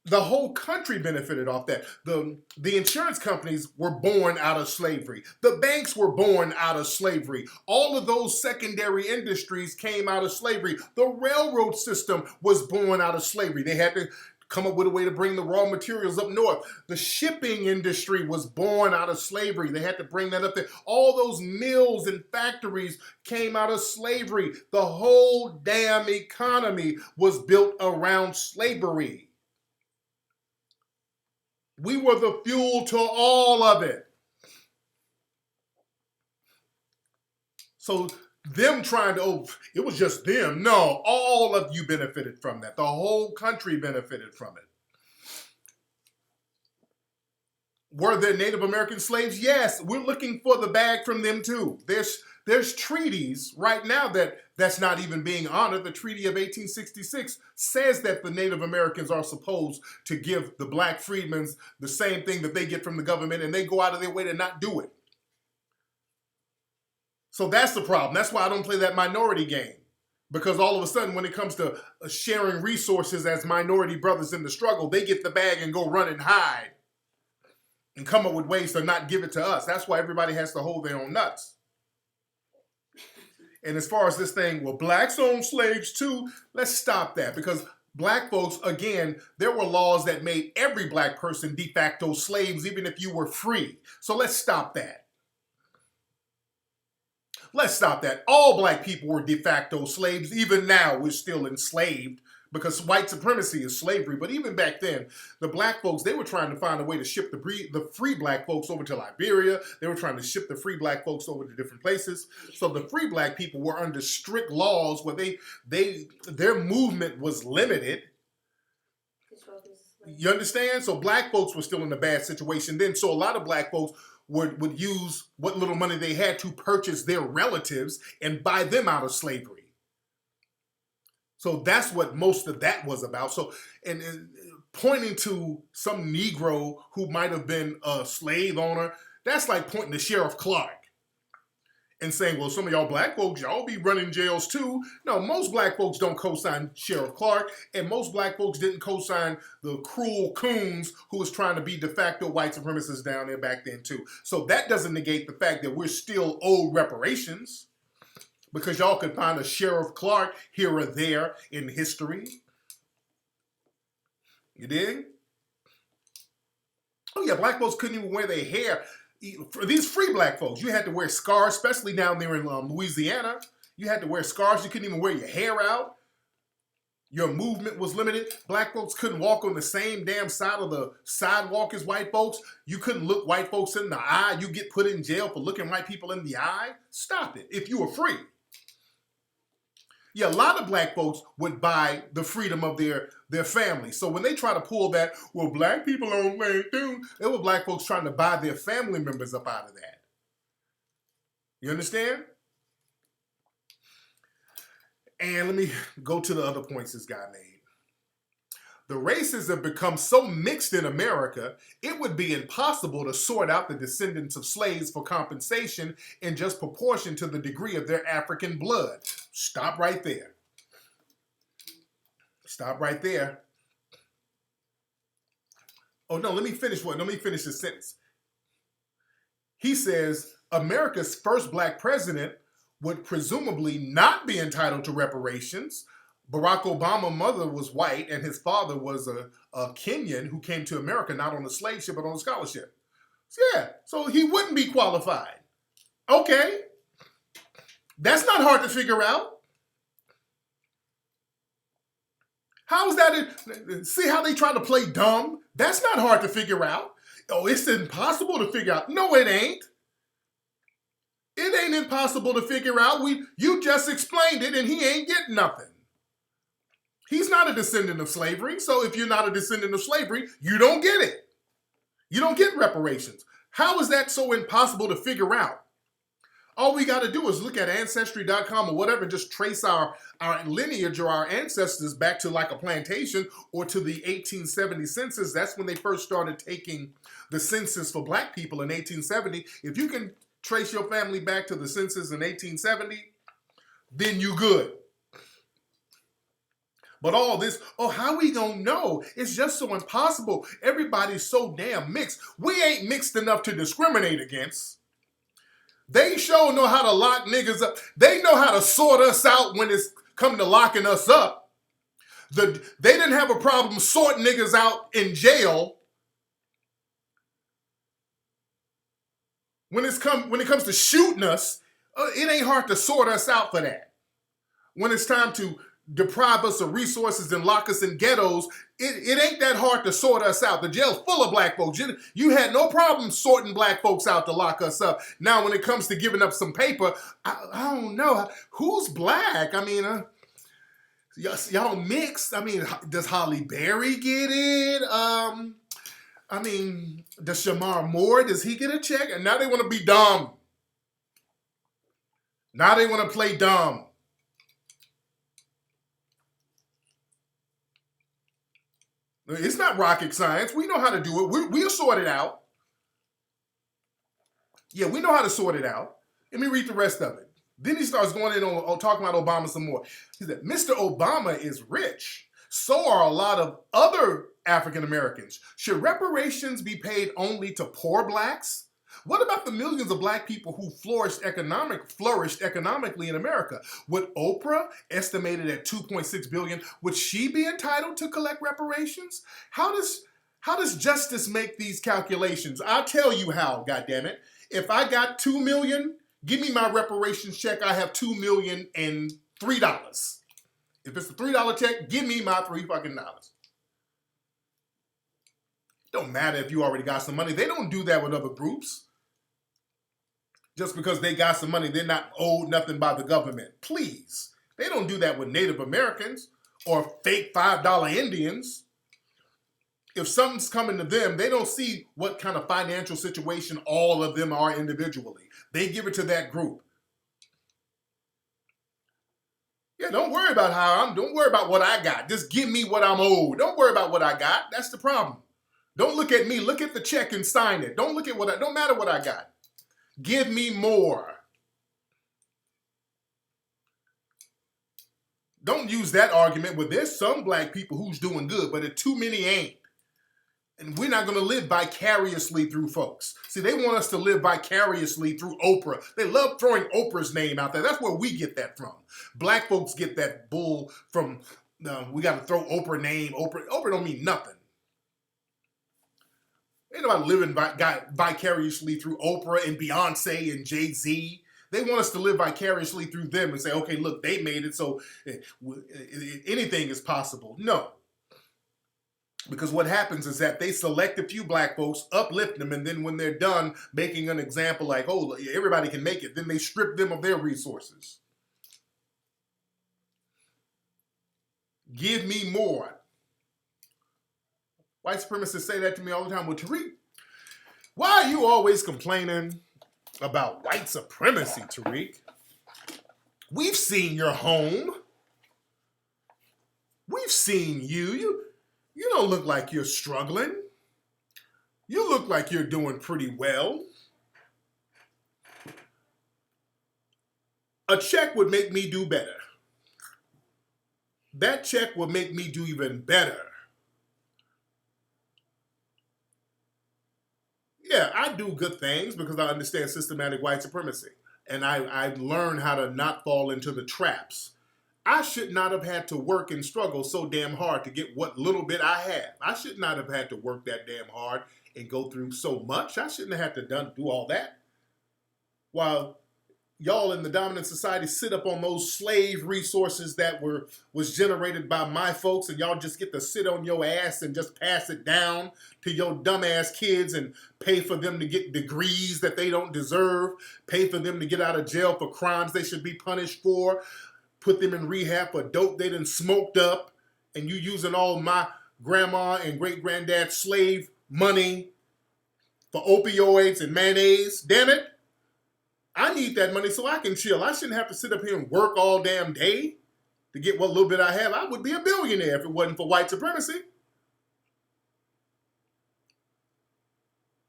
the whole country benefited off that. The insurance companies were born out of slavery. The banks were born out of slavery. All of those secondary industries came out of slavery. The railroad system was born out of slavery. They had to come up with a way to bring the raw materials up north. The shipping industry was born out of slavery. They had to bring that up there. All those mills and factories came out of slavery. The whole damn economy was built around slavery. We were the fuel to all of it. So them trying to, it was just them. No, all of you benefited from that. The whole country benefited from it. Were there Native American slaves? Yes, we're looking for the bag from them too. There's treaties right now that's not even being honored. The Treaty of 1866 says that the Native Americans are supposed to give the black freedmen the same thing that they get from the government, and they go out of their way to not do it. So that's the problem. That's why I don't play that minority game. Because all of a sudden, when it comes to sharing resources as minority brothers in the struggle, they get the bag and go run and hide and come up with ways to not give it to us. That's why everybody has to hold their own nuts. And as far as this thing, well, blacks own slaves too, let's stop that. Because black folks, again, there were laws that made every black person de facto slaves, even if you were free. So let's stop that. Let's stop that. All black people were de facto slaves. Even now, we're still enslaved because white supremacy is slavery. But even back then, the black folks, they were trying to find a way to ship the free black folks over to Liberia. They were trying to ship the free black folks over to different places. So the free black people were under strict laws where their movement was limited. You understand? So black folks were still in a bad situation then. So a lot of black folks would use what little money they had to purchase their relatives and buy them out of slavery. So that's what most of that was about. So, and pointing to some Negro who might have been a slave owner, that's like pointing to Sheriff Clark and saying, well, some of y'all black folks, y'all be running jails too. No, most black folks don't co-sign Sheriff Clark, and most black folks didn't co-sign the cruel coons who was trying to be de facto white supremacists down there back then too. So that doesn't negate the fact that we're still owed reparations, because y'all could find a Sheriff Clark here or there in history. You dig? Oh yeah, black folks couldn't even wear their hair. For these free black folks, you had to wear scarves, especially down there in Louisiana. You had to wear scarves. You couldn't even wear your hair out. Your movement was limited. Black folks couldn't walk on the same damn side of the sidewalk as white folks. You couldn't look white folks in the eye. You get put in jail for looking white people in the eye. Stop it. If you were free. Yeah, a lot of black folks would buy the freedom of their family. So when they try to pull that, well, black people don't play too, it was black folks trying to buy their family members up out of that. You understand? And let me go to the other points this guy made. The races have become so mixed in America, it would be impossible to sort out the descendants of slaves for compensation in just proportion to the degree of their African blood. Stop right there. Stop right there. Oh no, let me finish this sentence. He says, America's first black president would presumably not be entitled to reparations. Barack Obama's mother was white and his father was a Kenyan who came to America not on a slave ship but on a scholarship. So yeah, so he wouldn't be qualified. Okay, that's not hard to figure out. How is that? See how they try to play dumb? That's not hard to figure out. Oh, it's impossible to figure out. No, it ain't. It ain't impossible to figure out. You just explained it and he ain't getting nothing. He's not a descendant of slavery. So if you're not a descendant of slavery, you don't get it. You don't get reparations. How is that so impossible to figure out? All we got to do is look at Ancestry.com or whatever and just trace our lineage or our ancestors back to like a plantation or to the 1870 census. That's when they first started taking the census for black people in 1870. If you can trace your family back to the census in 1870, then you good. But all this, how we gonna know? It's just so impossible. Everybody's so damn mixed. We ain't mixed enough to discriminate against. They sure know how to lock niggas up. They know how to sort us out when it's come to locking us up. They didn't have a problem sorting niggas out in jail. When it comes to shooting us, it ain't hard to sort us out for that. When it's time to deprive us of resources and lock us in ghettos, it ain't that hard to sort us out. The jail's full of black folks. You had no problem sorting black folks out to lock us up. Now, when it comes to giving up some paper, I don't know. Who's black? I mean, y'all mixed. I mean, does Holly Berry get it? I mean, does Shamar Moore, does he get a check? And now they want to be dumb. Now they want to play dumb. It's not rocket science. We know how to do it. We'll sort it out. Yeah, we know how to sort it out. Let me read the rest of it. Then he starts going in on talking about Obama some more. He said, Mr. Obama is rich. So are a lot of other African Americans. Should reparations be paid only to poor blacks? What about the millions of black people who flourished economically in America? Would Oprah, estimated at $2.6 billion, would she be entitled to collect reparations? How does justice make these calculations? I'll tell you how, goddammit. If I got $2 million, give me my reparations check. I have $2,003. If it's a $3 check, give me my $3 fucking dollars. Don't matter if you already got some money. They don't do that with other groups. Just because they got some money, they're not owed nothing by the government. Please. They don't do that with Native Americans or fake $5 Indians. If something's coming to them, they don't see what kind of financial situation all of them are individually. They give it to that group. Yeah, don't worry about don't worry about what I got. Just give me what I'm owed. Don't worry about what I got. That's the problem. Don't look at me. Look at the check and sign it. Don't look at don't matter what I got. Give me more. Don't use that argument where there's some black people who's doing good, but too many ain't. And we're not going to live vicariously through folks. See, they want us to live vicariously through Oprah. They love throwing Oprah's name out there. That's where we get that from. Black folks get that bull from, we got to throw Oprah name. Oprah don't mean nothing. Ain't nobody living vicariously through Oprah and Beyonce and Jay-Z. They want us to live vicariously through them and say, okay, look, they made it, so anything is possible. No. Because what happens is that they select a few black folks, uplift them, and then when they're done making an example like, oh, everybody can make it, then they strip them of their resources. Give me more. White supremacists say that to me all the time. Well, Tariq, why are you always complaining about white supremacy, Tariq? We've seen your home. We've seen you. You don't look like you're struggling. You look like you're doing pretty well. A check would make me do better. That check would make me do even better. Yeah, I do good things because I understand systematic white supremacy. And I learned how to not fall into the traps. I should not have had to work and struggle so damn hard to get what little bit I have. I should not have had to work that damn hard and go through so much. I shouldn't have had to do all that. While y'all in the dominant society sit up on those slave resources that was generated by my folks, and y'all just get to sit on your ass and just pass it down to your dumbass kids and pay for them to get degrees that they don't deserve, pay for them to get out of jail for crimes they should be punished for, put them in rehab for dope they done smoked up, and you using all my grandma and great-granddad's slave money for opioids and mayonnaise. Damn it. I need that money so I can chill. I shouldn't have to sit up here and work all damn day to get what little bit I have. I would be a billionaire if it wasn't for white supremacy.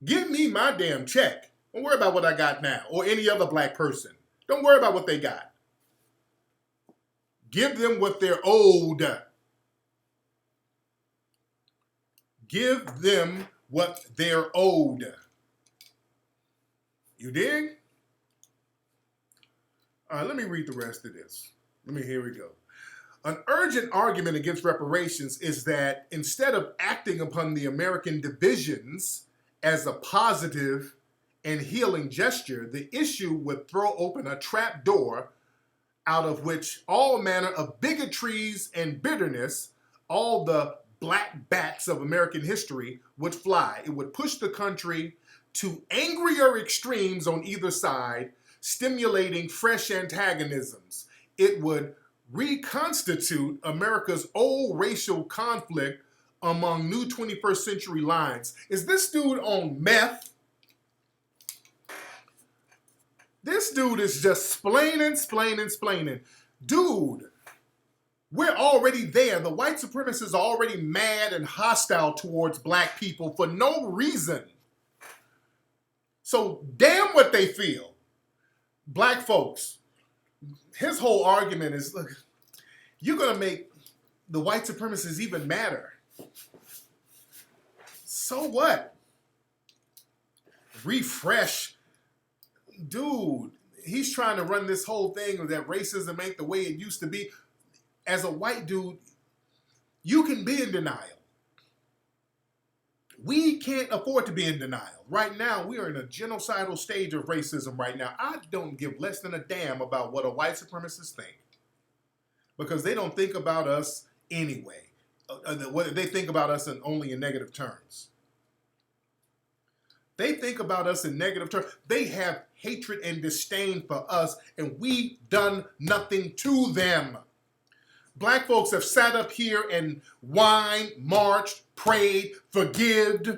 Give me my damn check. Don't worry about what I got now or any other black person. Don't worry about what they got. Give them what they're owed. Give them what they're owed. You dig? All right, let me read the rest of this. Here we go. An urgent argument against reparations is that instead of acting upon the American divisions as a positive and healing gesture, the issue would throw open a trap door out of which all manner of bigotries and bitterness, all the black bats of American history, would fly. It would push the country to angrier extremes on either side, stimulating fresh antagonisms. It would reconstitute America's old racial conflict among new 21st century lines. Is this dude on meth? This dude is just splaining. Dude, we're already there. The white supremacists are already mad and hostile towards black people for no reason. So damn what they feel. Black folks, his whole argument is, look, you're going to make the white supremacists even madder. So what? Refresh. Dude, he's trying to run this whole thing that racism ain't the way it used to be. As a white dude, you can be in denial. We can't afford to be in denial. Right now, we are in a genocidal stage of racism right now. I don't give less than a damn about what a white supremacist think. Because they don't think about us anyway. They think about us only in negative terms. They think about us in negative terms. They have hatred and disdain for us, and we've done nothing to them. Black folks have sat up here and whined, marched, prayed, forgived.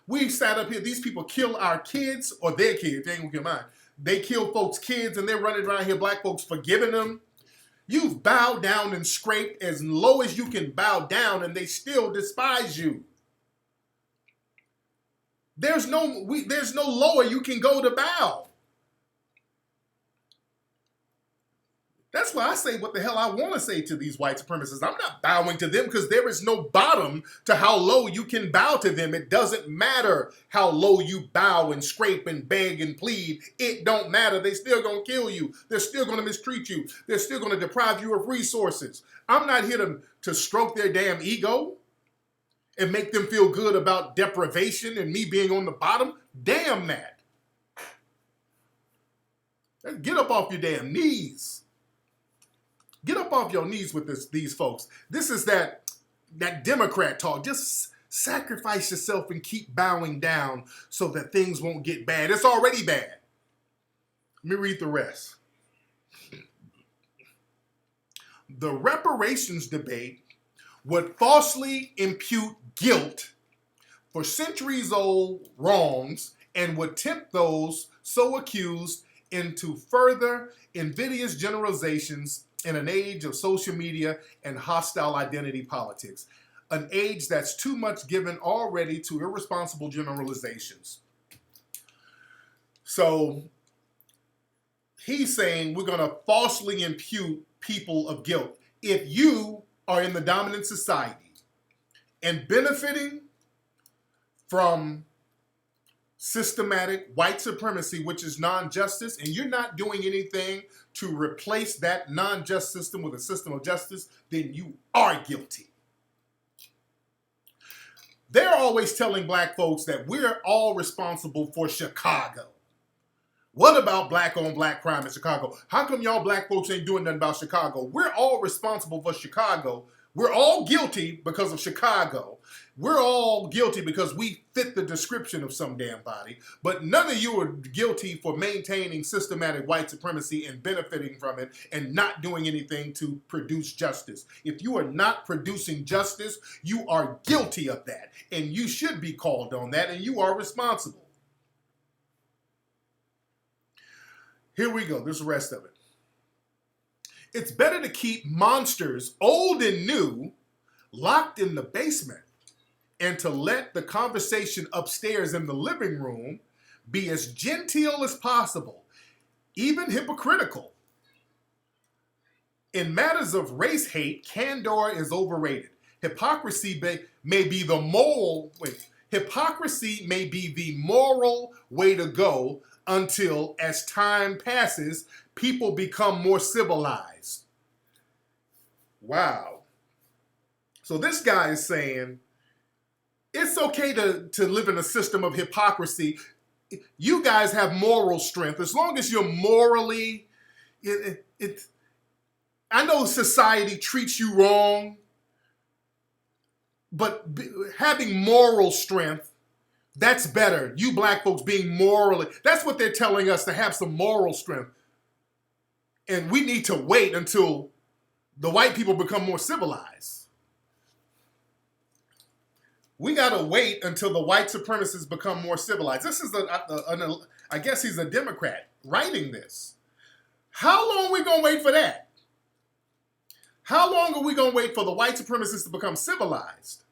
We've sat up here. These people kill our kids or their kids. They ain't gonna kill mine. They kill folks' kids and they're running around here, black folks forgiving them. You've bowed down and scraped as low as you can bow down and they still despise you. There's no lower you can go to bow. That's why I say what the hell I want to say to these white supremacists. I'm not bowing to them because there is no bottom to how low you can bow to them. It doesn't matter how low you bow and scrape and beg and plead. It don't matter. They still gonna kill you. They're still gonna mistreat you. They're still gonna deprive you of resources. I'm not here to stroke their damn ego and make them feel good about deprivation and me being on the bottom. Damn that. Get up off your damn knees. Get up off your knees with these folks. This is that Democrat talk. Just sacrifice yourself and keep bowing down so that things won't get bad. It's already bad. Let me read the rest. The reparations debate would falsely impute guilt for centuries-old wrongs and would tempt those so accused into further invidious generalizations in an age of social media and hostile identity politics, an age that's too much given already to irresponsible generalizations. So he's saying we're going to falsely impute people of guilt. If you are in the dominant society and benefiting from systematic white supremacy, which is non-justice, and you're not doing anything to replace that non-just system with a system of justice, then you are guilty. They're always telling black folks that we're all responsible for Chicago. What about black on black crime in Chicago? How come y'all black folks ain't doing nothing about Chicago? We're all responsible for Chicago. We're all guilty because of Chicago. We're all guilty because we fit the description of some damn body. But none of you are guilty for maintaining systematic white supremacy and benefiting from it and not doing anything to produce justice. If you are not producing justice, you are guilty of that. And you should be called on that, and you are responsible. Here we go. This is the rest of it. It's better to keep monsters, old and new, locked in the basement and to let the conversation upstairs in the living room be as genteel as possible, even hypocritical. In matters of race hate, candor is overrated. Hypocrisy may be the moral way to go until, as time passes, people become more civilized. Wow. So this guy is saying it's okay to live in a system of hypocrisy. You guys have moral strength. As long as you're morally, I know society treats you wrong, but having moral strength, that's better. You black folks being morally, that's what they're telling us, to have some moral strength. And we need to wait until the white people become more civilized. We got to wait until the white supremacists become more civilized. This is, I guess he's a Democrat writing this. How long are we going to wait for that? How long are we going to wait for the white supremacists to become civilized?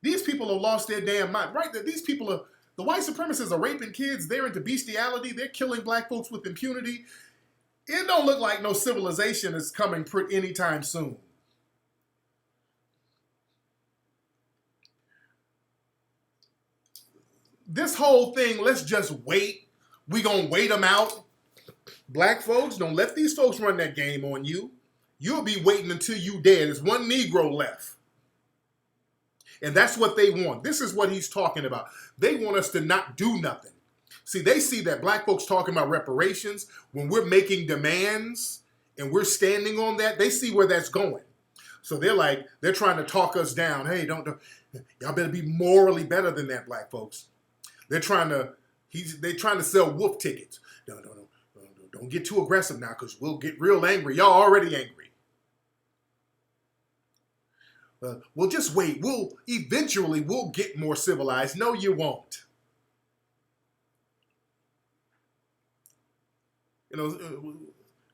These people have lost their damn mind. Right? These people are, the white supremacists are raping kids. They're into bestiality. They're killing black folks with impunity. It don't look like no civilization is coming anytime soon. This whole thing, let's just wait. We gonna wait them out. Black folks, don't let these folks run that game on you. You'll be waiting until you dead. There's one Negro left. And that's what they want. This is what he's talking about. They want us to not do nothing. See, they see that black folks talking about reparations, when we're making demands and we're standing on that, they see where that's going. So they're trying to talk us down. Hey, don't y'all better be morally better than that, black folks. They're trying to sell wolf tickets. No, don't get too aggressive now, because we'll get real angry. Y'all already angry. We'll just wait. Eventually we'll get more civilized. No, you won't.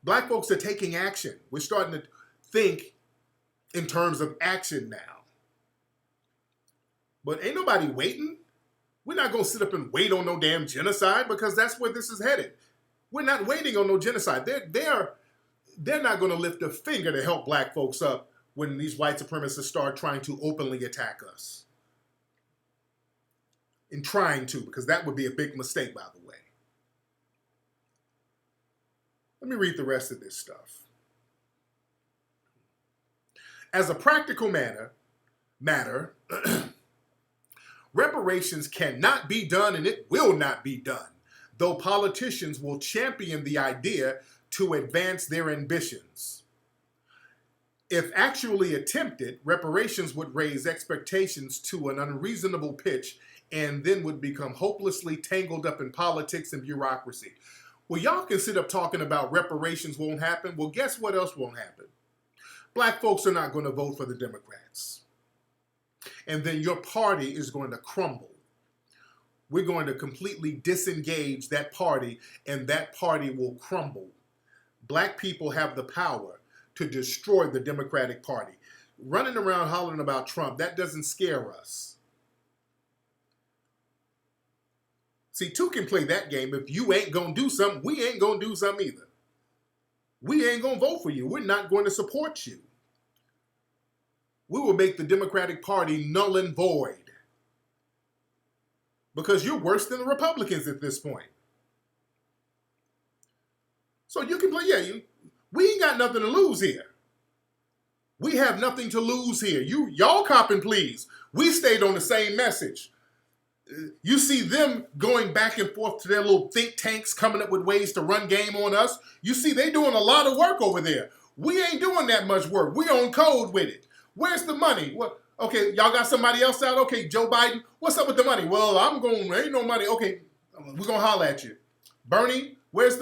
Black folks are taking action. We're starting to think in terms of action now. But ain't nobody waiting. We're not going to sit up and wait on no damn genocide, because that's where this is headed. We're not waiting on no genocide. They're not going to lift a finger to help black folks up when these white supremacists start trying to openly attack us. And trying to, because that would be a big mistake, by the way. Let me read the rest of this stuff. As a practical matter, Reparations cannot be done and it will not be done, though politicians will champion the idea to advance their ambitions. If actually attempted, reparations would raise expectations to an unreasonable pitch and then would become hopelessly tangled up in politics and bureaucracy. Well, y'all can sit up talking about reparations won't happen. Well, guess what else won't happen? Black folks are not going to vote for the Democrats. And then your party is going to crumble. We're going to completely disengage that party, and that party will crumble. Black people have the power to destroy the Democratic Party. Running around hollering about Trump, that doesn't scare us. See, two can play that game. If you ain't going to do something, we ain't going to do something either. We ain't going to vote for you. We're not going to support you. We will make the Democratic Party null and void. Because you're worse than the Republicans at this point. So you can play, we ain't got nothing to lose here. We have nothing to lose here. Y'all copping, please. We stayed on the same message. You see them going back and forth to their little think tanks, coming up with ways to run game on us. You see they doing a lot of work over there. We ain't doing that much work. We on code with it. Where's the money? What? Okay, y'all got somebody else out? Okay, Joe Biden, what's up with the money? Well, ain't no money. Okay, we're going to holler at you. Bernie, what's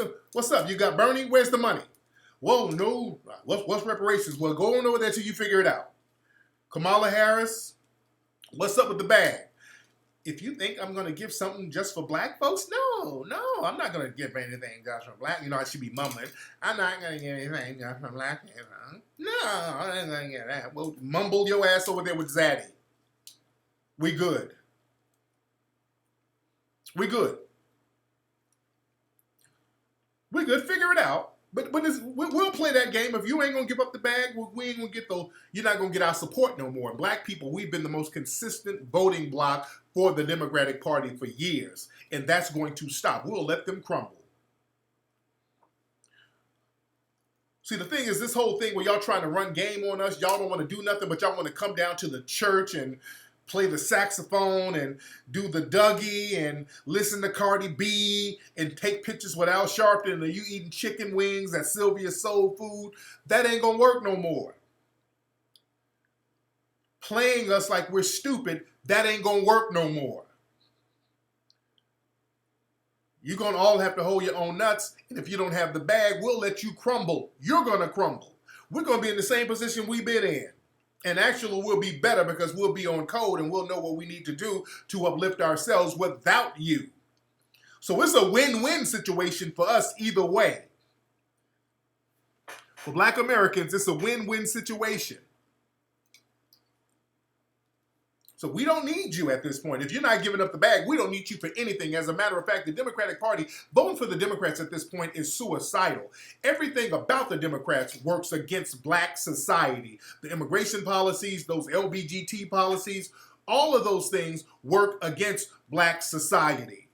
up? You got Bernie? Where's the money? Well, no, what's reparations? Well, go on over there till you figure it out. Kamala Harris, what's up with the bag? If you think I'm going to give something just for black folks, no, I'm not going to give anything just for black. I should be mumbling. I'm not going to give anything just for black people. No, I'm not going to get that. Well, mumble your ass over there with Zaddy. We good. We good. Figure it out. But we'll play that game. If you ain't going to give up the bag, we ain't going to get you're not going to get our support no more. Black people, we've been the most consistent voting bloc for the Democratic Party for years. And that's going to stop. We'll let them crumble. See, the thing is, this whole thing where y'all trying to run game on us, y'all don't want to do nothing, but y'all want to come down to the church and play the saxophone and do the Dougie and listen to Cardi B and take pictures with Al Sharpton and you eating chicken wings at Sylvia's Soul Food. That ain't going to work no more. Playing us like we're stupid, that ain't going to work no more. You're going to all have to hold your own nuts, and if you don't have the bag, we'll let you crumble. You're going to crumble. We're going to be in the same position we've been in. And actually, we'll be better because we'll be on code and we'll know what we need to do to uplift ourselves without you. So it's a win-win situation for us either way. For Black Americans, it's a win-win situation. So we don't need you at this point. If you're not giving up the bag, we don't need you for anything. As a matter of fact, the Democratic Party, voting for the Democrats at this point is suicidal. Everything about the Democrats works against black society. The immigration policies, those LBGT policies, all of those things work against black society.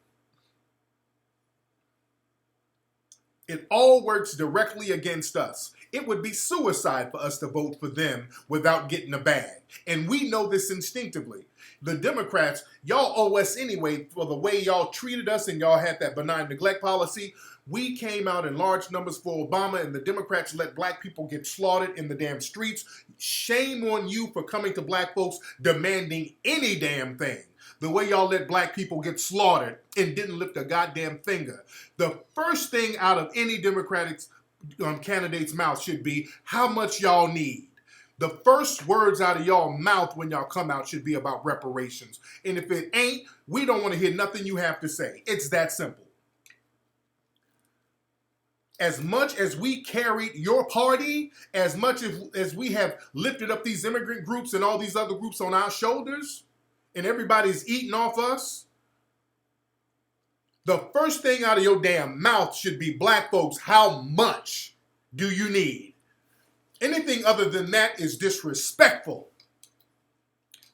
It all works directly against us. It would be suicide for us to vote for them without getting a bag. And we know this instinctively. The Democrats, y'all owe us anyway for the way y'all treated us and y'all had that benign neglect policy. We came out in large numbers for Obama and the Democrats let black people get slaughtered in the damn streets. Shame on you for coming to black folks demanding any damn thing. The way y'all let black people get slaughtered and didn't lift a goddamn finger. The first thing out of any Democratic candidate's mouth should be how much y'all need. The first words out of y'all mouth when y'all come out should be about reparations. And if it ain't, we don't want to hear nothing you have to say. It's that simple. As much as we carried your party, as much as we have lifted up these immigrant groups and all these other groups on our shoulders, and everybody's eating off us, the first thing out of your damn mouth should be, black folks, how much do you need? Anything other than that is disrespectful.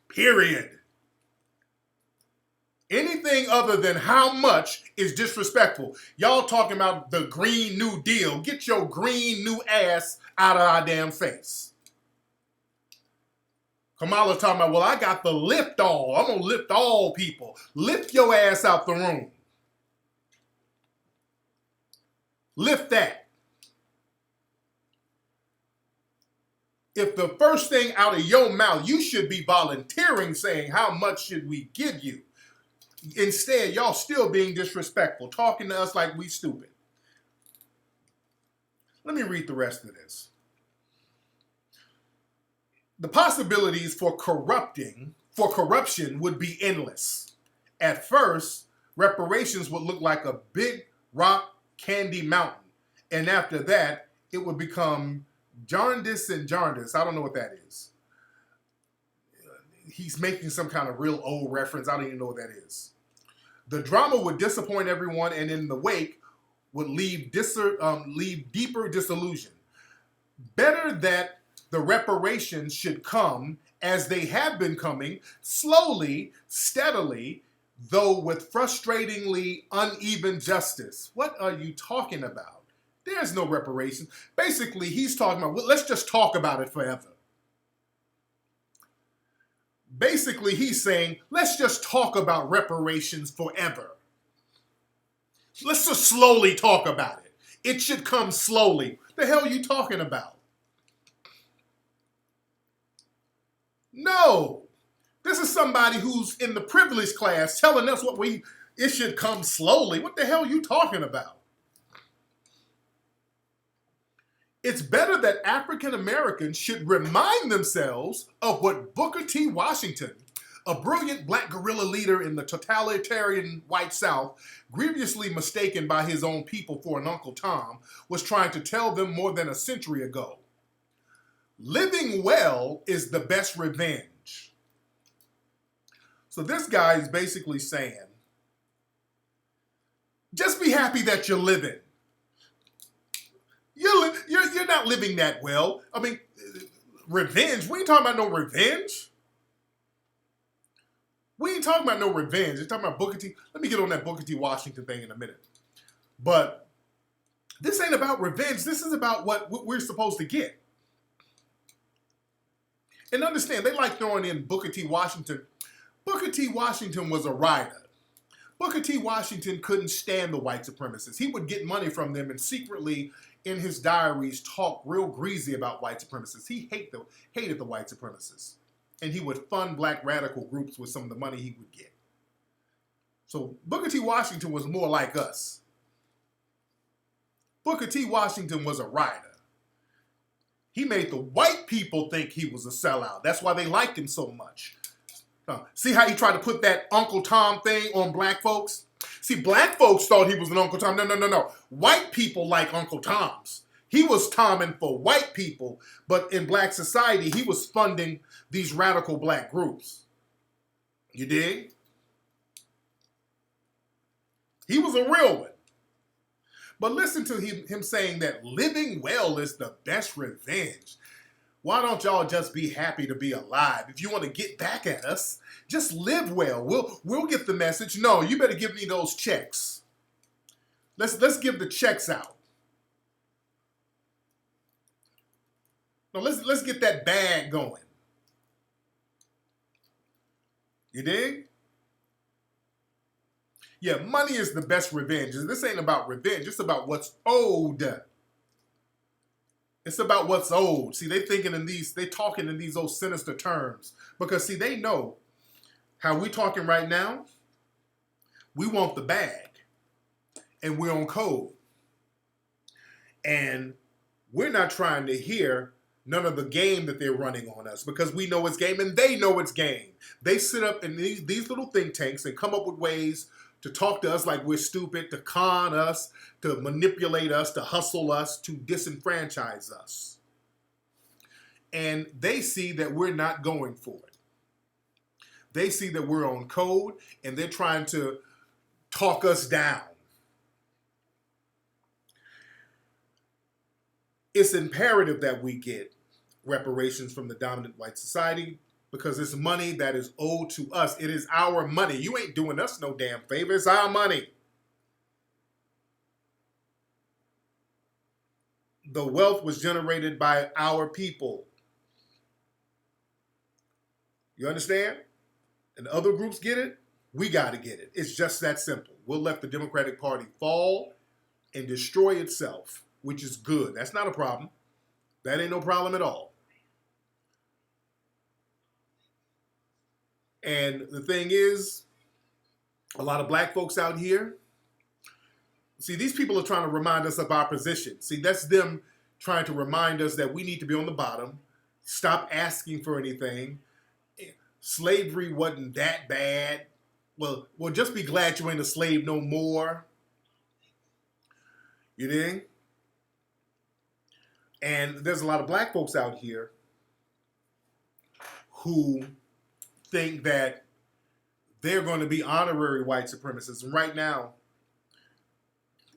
Period. Anything other than how much is disrespectful. Y'all talking about the Green New Deal. Get your green new ass out of our damn face. Kamala talking about, well, I got the lift all. I'm going to lift all people. Lift your ass out the room. Lift that. If the first thing out of your mouth, you should be volunteering saying, how much should we give you? Instead, y'all still being disrespectful, talking to us like we stupid. Let me read the rest of this. The possibilities for corruption would be endless. At first, reparations would look like a big rock candy mountain. And after that, it would become jaundice and jaundice. I don't know what that is. He's making some kind of real old reference. I don't even know what that is. The drama would disappoint everyone, and in the wake would leave deeper disillusion. Better that the reparations should come as they have been coming, slowly, steadily, though with frustratingly uneven justice. What are you talking about? There's no reparations. Basically, he's talking about, well, let's just talk about it forever. Basically, he's saying, let's just talk about reparations forever. Let's just slowly talk about it. It should come slowly. The hell are you talking about? No. This is somebody who's in the privileged class telling us it should come slowly. What the hell are you talking about? It's better that African Americans should remind themselves of what Booker T. Washington, a brilliant black guerrilla leader in the totalitarian white South, grievously mistaken by his own people for an Uncle Tom, was trying to tell them more than a century ago. Living well is the best revenge. So this guy is basically saying, just be happy that you're living. You're not living that well. I mean, revenge? We ain't talking about no revenge. We ain't talking about no revenge. We're talking about Booker T. Let me get on that Booker T. Washington thing in a minute. But this ain't about revenge. This is about what we're supposed to get. And understand, they like throwing in Booker T. Washington. Booker T. Washington was a rider. Booker T. Washington couldn't stand the white supremacists. He would get money from them and secretly, in his diaries, talk real greasy about white supremacists. He hated the white supremacists. And he would fund black radical groups with some of the money he would get. So Booker T. Washington was more like us. Booker T. Washington was a rider. He made the white people think he was a sellout. That's why they liked him so much. See how he tried to put that Uncle Tom thing on black folks? See, black folks thought he was an Uncle Tom. No. White people like Uncle Toms. He was Tomming for white people, but in black society, he was funding these radical black groups. You dig? He was a real one. But listen to him saying that living well is the best revenge. Why don't y'all just be happy to be alive? If you want to get back at us, just live well. We'll get the message. No, you better give me those checks. Let's give the checks out. No, let's get that bag going. You dig? Yeah, money is the best revenge. This ain't about revenge. It's about what's owed. It's about what's owed. See, they talking in these old sinister terms. Because see, they know how we talking right now. We want the bag. And we're on code. And we're not trying to hear none of the game that they're running on us because we know it's game and they know it's game. They sit up in these little think tanks and come up with ways to talk to us like we're stupid, to con us, to manipulate us, to hustle us, to disenfranchise us. And they see that we're not going for it. They see that we're on code and they're trying to talk us down. It's imperative that we get reparations from the dominant white society because it's money that is owed to us. It is our money. You ain't doing us no damn favor. It's our money. The wealth was generated by our people. You understand? And other groups get it. We got to get it. It's just that simple. We'll let the Democratic Party fall and destroy itself, which is good. That's not a problem. That ain't no problem at all. And the thing is, a lot of black folks out here, see, these people are trying to remind us of our position. See, that's them trying to remind us that we need to be on the bottom, stop asking for anything. Slavery wasn't that bad. Well, just be glad you ain't a slave no more. You dig? And there's a lot of black folks out here who think that they're going to be honorary white supremacists. And right now,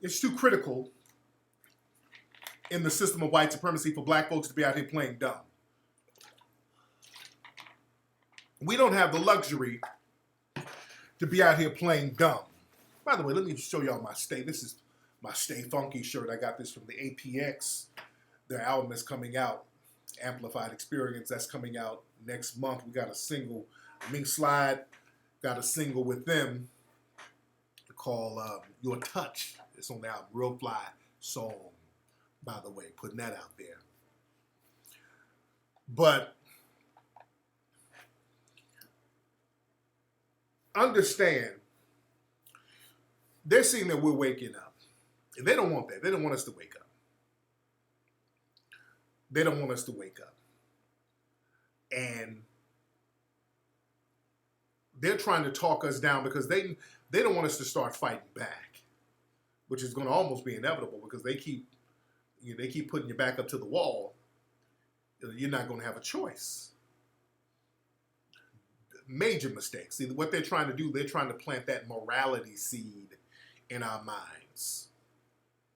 it's too critical in the system of white supremacy for black folks to be out here playing dumb. We don't have the luxury to be out here playing dumb. By the way, let me show y'all my Stay. This is my Stay Funky shirt. I got this from the APX. Their album is coming out, Amplified Experience. That's coming out next month. We got a single. Mink Slide got a single with them called Your Touch. It's on the album. Real fly song, by the way. Putting that out there. But understand, they're seeing that we're waking up. And they don't want that. They don't want us to wake up. They don't want us to wake up. And they're trying to talk us down because they don't want us to start fighting back, which is going to almost be inevitable because they keep putting you back up to the wall. You're not going to have a choice. Major mistakes. See, what they're trying to do, they're trying to plant that morality seed in our minds.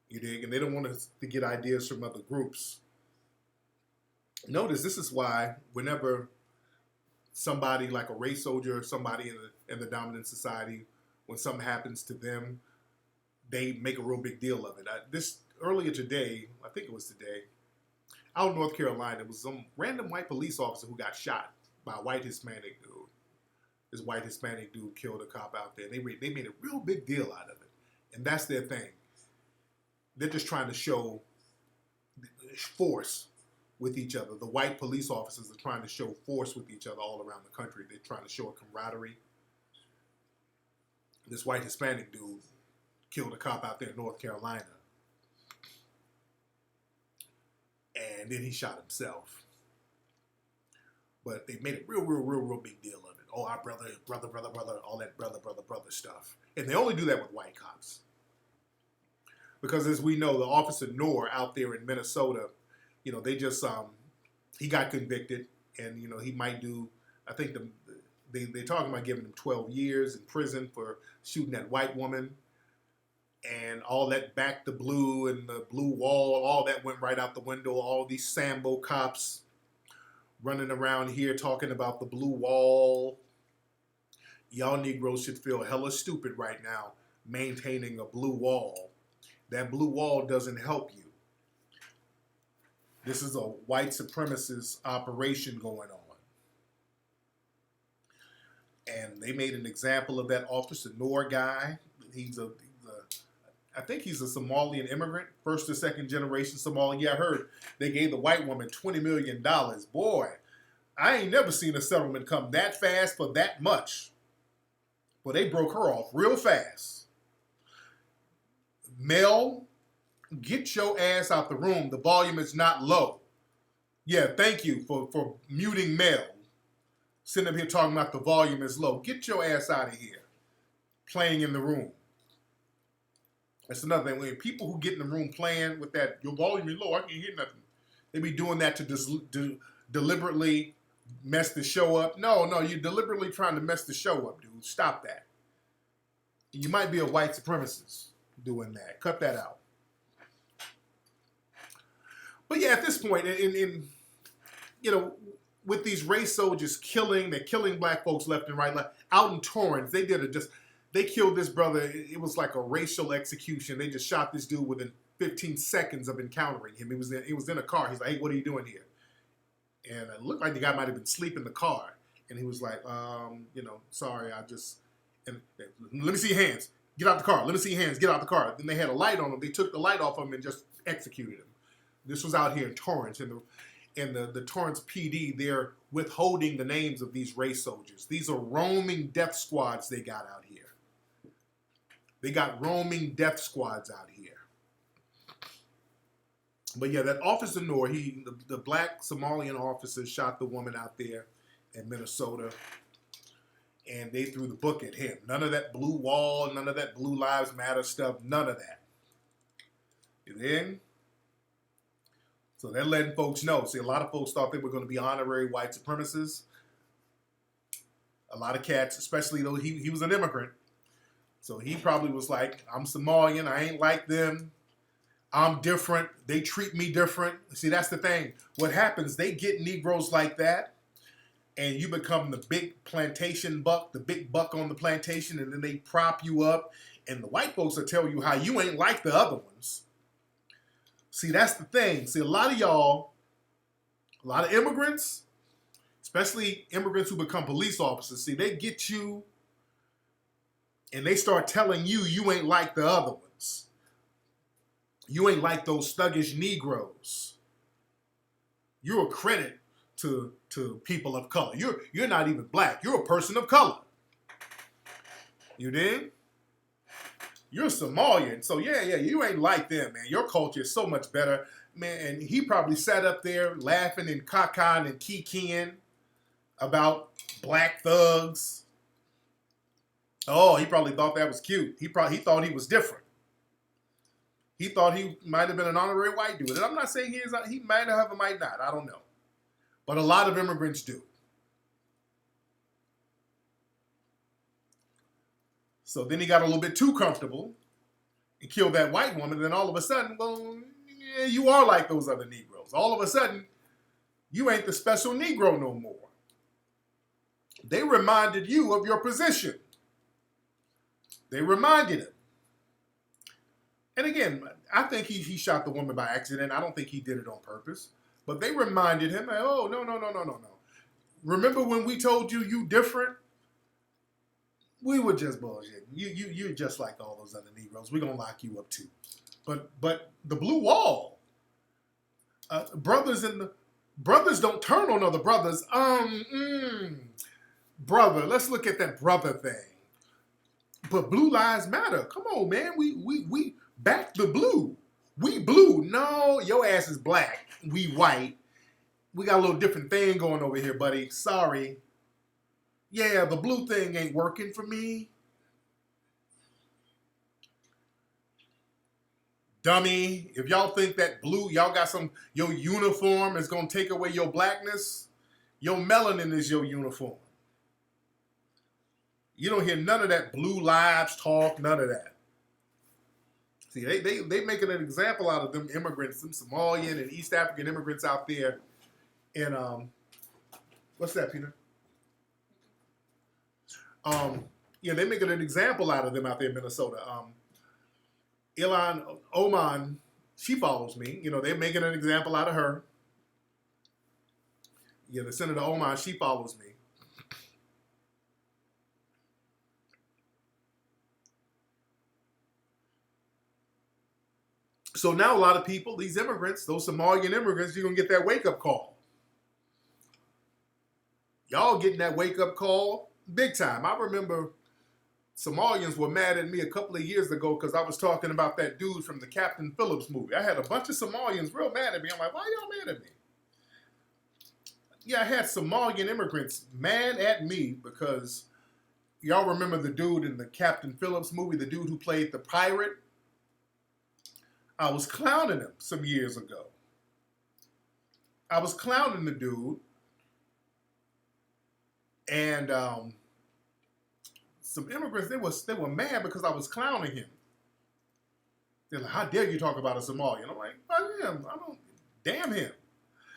You dig? And they don't want us to get ideas from other groups. Notice this is why whenever somebody like a race soldier or somebody in the dominant society, when something happens to them, they make a real big deal of it. Earlier today, I think it was today, out in North Carolina, it was some random white police officer who got shot by a white Hispanic dude. This white Hispanic dude killed a cop out there. They made a real big deal out of it. And that's their thing. They're just trying to show force with each other. The white police officers are trying to show force with each other all around the country. They're trying to show a camaraderie. This white Hispanic dude killed a cop out there in North Carolina. And then he shot himself. But they made a real big deal of it. Oh, our brother, all that brother stuff. And they only do that with white cops. Because as we know, the officer Noor out there in Minnesota, they just, he got convicted. And, he might do, I think they're talking about giving him 12 years in prison for shooting that white woman. And all that back the blue and the blue wall, all that went right out the window. All these Sambo cops running around here talking about the blue wall. Y'all Negroes should feel hella stupid right now maintaining a blue wall. That blue wall doesn't help you. This is a white supremacist operation going on. And they made an example of that Officer Noor guy. I think he's a Somalian immigrant, first or second generation Somali. Yeah, I heard they gave the white woman $20 million. Boy, I ain't never seen a settlement come that fast for that much. But they broke her off real fast. Mel, get your ass out the room. The volume is not low. Yeah, thank you for muting Mel. Sitting up here talking about the volume is low. Get your ass out of here. Playing in the room. That's another thing. When people who get in the room playing with that, your volume is low, I can't hear nothing. They be doing that to deliberately mess the show up. No, you're deliberately trying to mess the show up, dude. Stop that. You might be a white supremacist doing that. Cut that out. But yeah, at this point, with these race soldiers they're killing black folks left and right. Like out in Torrance, they killed this brother. It was like a racial execution. They just shot this dude within 15 seconds of encountering him. He was in a car. He's like, hey, what are you doing here? And it looked like the guy might have been asleep in the car. And he was like, sorry, and let me see your hands. Get out the car. Let me see your hands. Get out the car. Then they had a light on him. They took the light off him and just executed him. This was out here in Torrance, and the Torrance PD, they're withholding the names of these race soldiers. These are roaming death squads they got out here. They got roaming death squads out here. But yeah, that Officer Noor, the black Somalian officer shot the woman out there in Minnesota, and they threw the book at him. None of that blue wall, none of that Blue Lives Matter stuff, none of that. And then, so they're letting folks know. See, a lot of folks thought they were going to be honorary white supremacists. A lot of cats, especially though he was an immigrant. So he probably was like, I'm Somalian, I ain't like them. I'm different. They treat me different. See, that's the thing. What happens, they get Negroes like that, and you become the big plantation buck, the big buck on the plantation, and then they prop you up, and the white folks will tell you how you ain't like the other ones. See, that's the thing. See, a lot of y'all, a lot of immigrants, especially immigrants who become police officers, see, they get you, and they start telling you you ain't like the other ones. You ain't like those thuggish Negroes. You're a credit to people of color. You're not even black. You're a person of color. You dig? You're Somalian. So yeah, you ain't like them, man. Your culture is so much better. Man, and he probably sat up there laughing and cacaing and kikiing about black thugs. Oh, he probably thought that was cute. He thought he was different. He thought he might have been an honorary white dude. And I'm not saying he is. He might have or might not. I don't know. But a lot of immigrants do. So then he got a little bit too comfortable and killed that white woman. And then all of a sudden, well, yeah, you are like those other Negroes. All of a sudden, you ain't the special Negro no more. They reminded you of your position. They reminded him. And again, I think he shot the woman by accident. I don't think he did it on purpose. But they reminded him, like, oh, no. Remember when we told you you different? We were just bullshit. You're just like all those other Negroes. We're going to lock you up too. But the blue wall, brothers don't turn on other brothers. Brother, let's look at that brother thing. But Blue Lives Matter. Come on, man. We back the blue. We blue. No, your ass is black. We white. We got a little different thing going over here, buddy. Sorry. Yeah, the blue thing ain't working for me. Dummy. If y'all think that blue, y'all got your uniform is going to take away your blackness, your melanin is your uniform. You don't hear none of that blue lives talk, none of that. See, they making an example out of them immigrants, some Somalian and East African immigrants out there in, what's that, Peter? Yeah, they're making an example out of them out there in Minnesota. Ilan Oman, she follows me. You know, they're making an example out of her. Yeah, the Senator Oman, she follows me. So now a lot of people, these immigrants, those Somalian immigrants, you're going to get that wake-up call. Y'all getting that wake-up call big time. I remember Somalians were mad at me a couple of years ago because I was talking about that dude from the Captain Phillips movie. I had a bunch of Somalians real mad at me. I'm like, why y'all mad at me? Yeah, I had Somalian immigrants mad at me because y'all remember the dude in the Captain Phillips movie, the dude who played the pirate? I was clowning him some years ago. I was clowning the dude. And some immigrants, they were mad because I was clowning him. They're like, how dare you talk about a Somalian? I'm like, damn him.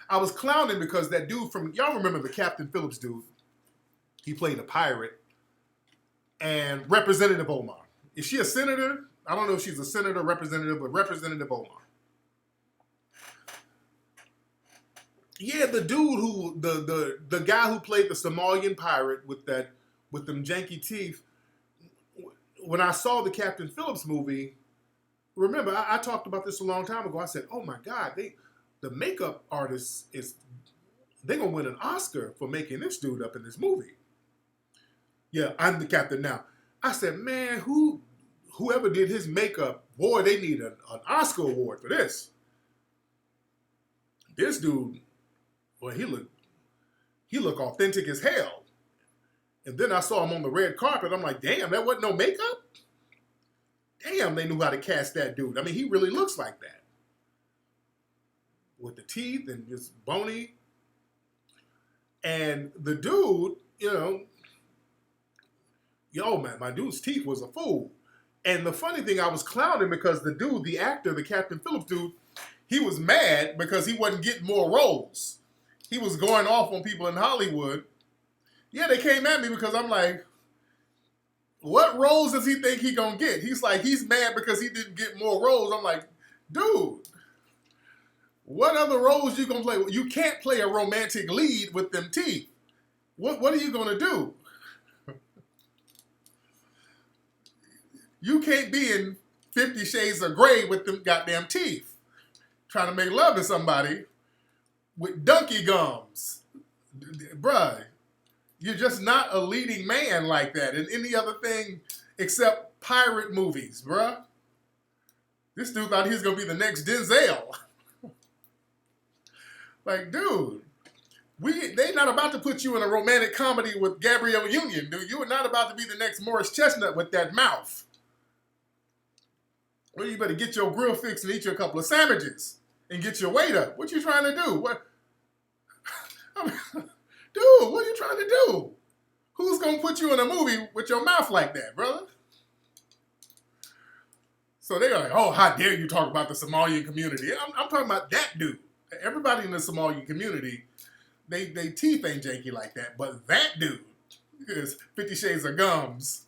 I was clowning because that dude from, y'all remember the Captain Phillips dude? He played a pirate. And Representative Omar. Is she a senator? I don't know if she's a senator, representative, but Representative Omar. Yeah, the dude who the guy who played the Somalian pirate with them janky teeth. When I saw the Captain Phillips movie, remember I talked about this a long time ago. I said, "Oh my God, the makeup artist is they gonna win an Oscar for making this dude up in this movie." Yeah, I'm the captain now. I said, "Man, whoever did his makeup, boy, they need an Oscar award for this." This dude, well, he looked authentic as hell. And then I saw him on the red carpet. I'm like, damn, that wasn't no makeup? Damn, they knew how to cast that dude. I mean, he really looks like that. With the teeth and just bony. And the dude, yo, man, my dude's teeth was a fool. And the funny thing, I was clowning because the dude, the actor, the Captain Phillips dude, he was mad because he wasn't getting more roles. He was going off on people in Hollywood. Yeah, they came at me because I'm like, what roles does he think he gonna get? He's like, he's mad because he didn't get more roles. I'm like, dude, what other roles you gonna play? You can't play a romantic lead with them teeth. What are you gonna do? You can't be in 50 Shades of Grey with them goddamn teeth, trying to make love to somebody with donkey gums. Bruh, you're just not a leading man like that in any other thing except pirate movies, bruh. This dude thought he was going to be the next Denzel. Like, dude, they not about to put you in a romantic comedy with Gabrielle Union, dude. You are not about to be the next Morris Chestnut with that mouth. Well, you better get your grill fixed and eat you a couple of sandwiches and get your weight up. What you trying to do? What? I mean, dude, what are you trying to do? Who's going to put you in a movie with your mouth like that, brother? So they're like, oh, how dare you talk about the Somalian community? I'm talking about that dude. Everybody in the Somalian community, they teeth ain't janky like that. But that dude is 50 Shades of Gums.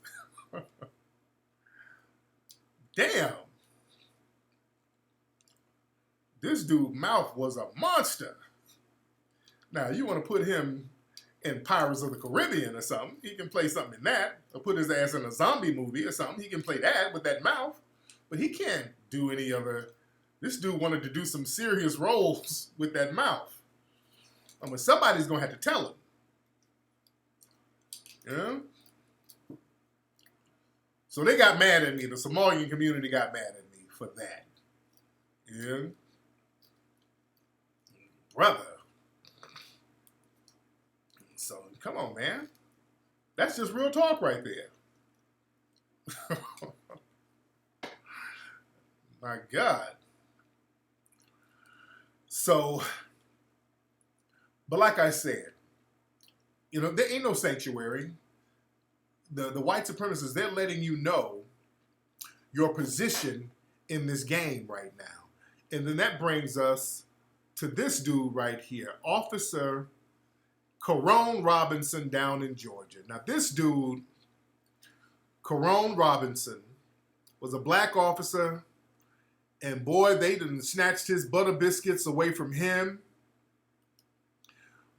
Damn. This dude's mouth was a monster. Now, you want to put him in Pirates of the Caribbean or something, he can play something in that. Or put his ass in a zombie movie or something, he can play that with that mouth. But he can't do any other. This dude wanted to do some serious roles with that mouth. I mean, somebody's going to have to tell him. You know? So they got mad at me. The Somalian community got mad at me for that. Yeah? Brother. So, come on, man. That's just real talk right there. My God. So, but like I said, there ain't no sanctuary. The white supremacists, they're letting you know your position in this game right now. And then that brings us to this dude right here, Officer Corone Robinson down in Georgia. Now, this dude, Corone Robinson, was a black officer, and boy, they done snatched his butter biscuits away from him.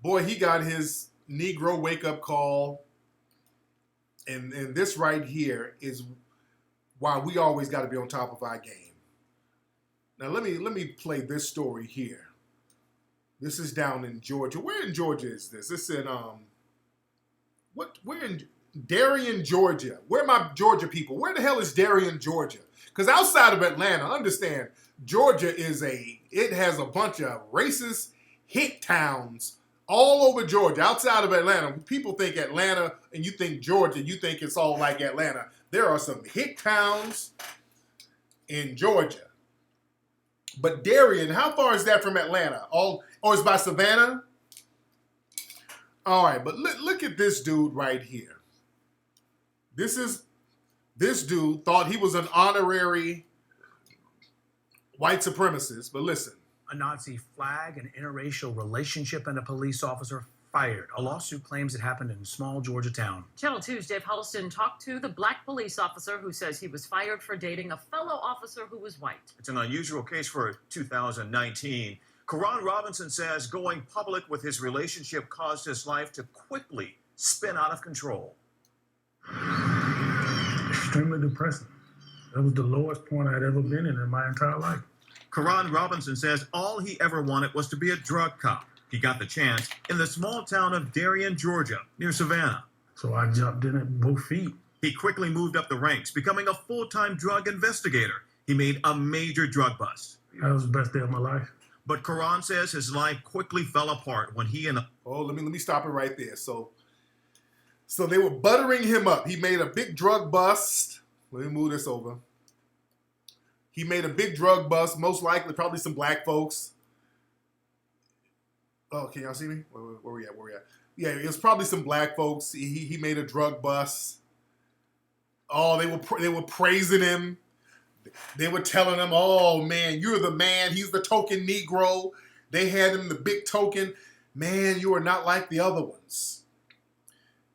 Boy, he got his Negro wake-up call, and this right here is why we always got to be on top of our game. Now, let me play this story here. This is down in Georgia. Where in Georgia is this? It's in where in Darien, Georgia. Where are my Georgia people? Where the hell is Darien, Georgia? Because outside of Atlanta, understand, Georgia it has a bunch of racist hick towns all over Georgia. Outside of Atlanta, when people think Atlanta and you think Georgia, you think it's all like Atlanta. There are some hick towns in Georgia. But Darien, how far is that from Atlanta? It's by Savannah? All right, but look at this dude right here. This dude thought he was an honorary white supremacist, but listen. A Nazi flag, an interracial relationship, and a police officer fired. A lawsuit claims it happened in a small Georgia town. Channel 2's Dave Huddleston talked to the black police officer who says he was fired for dating a fellow officer who was white. It's an unusual case for 2019. Karan Robinson says going public with his relationship caused his life to quickly spin out of control. Extremely depressing. That was the lowest point I'd ever been in my entire life. Karan Robinson says all he ever wanted was to be a drug cop. He got the chance in the small town of Darien, Georgia, near Savannah. So I jumped in at both feet. He quickly moved up the ranks, becoming a full-time drug investigator. He made a major drug bust. That was the best day of my life. But Karan says his life quickly fell apart when he and let me stop it right there. So they were buttering him up. He made a big drug bust. Let me move this over. He made a big drug bust, most likely probably some black folks. Oh, can y'all see me? Where we at? Yeah, it was probably some black folks. He made a drug bust. Oh, they were praising him. They were telling him, "Oh man, you're the man. He's the token Negro." They had him the big token. Man, you are not like the other ones.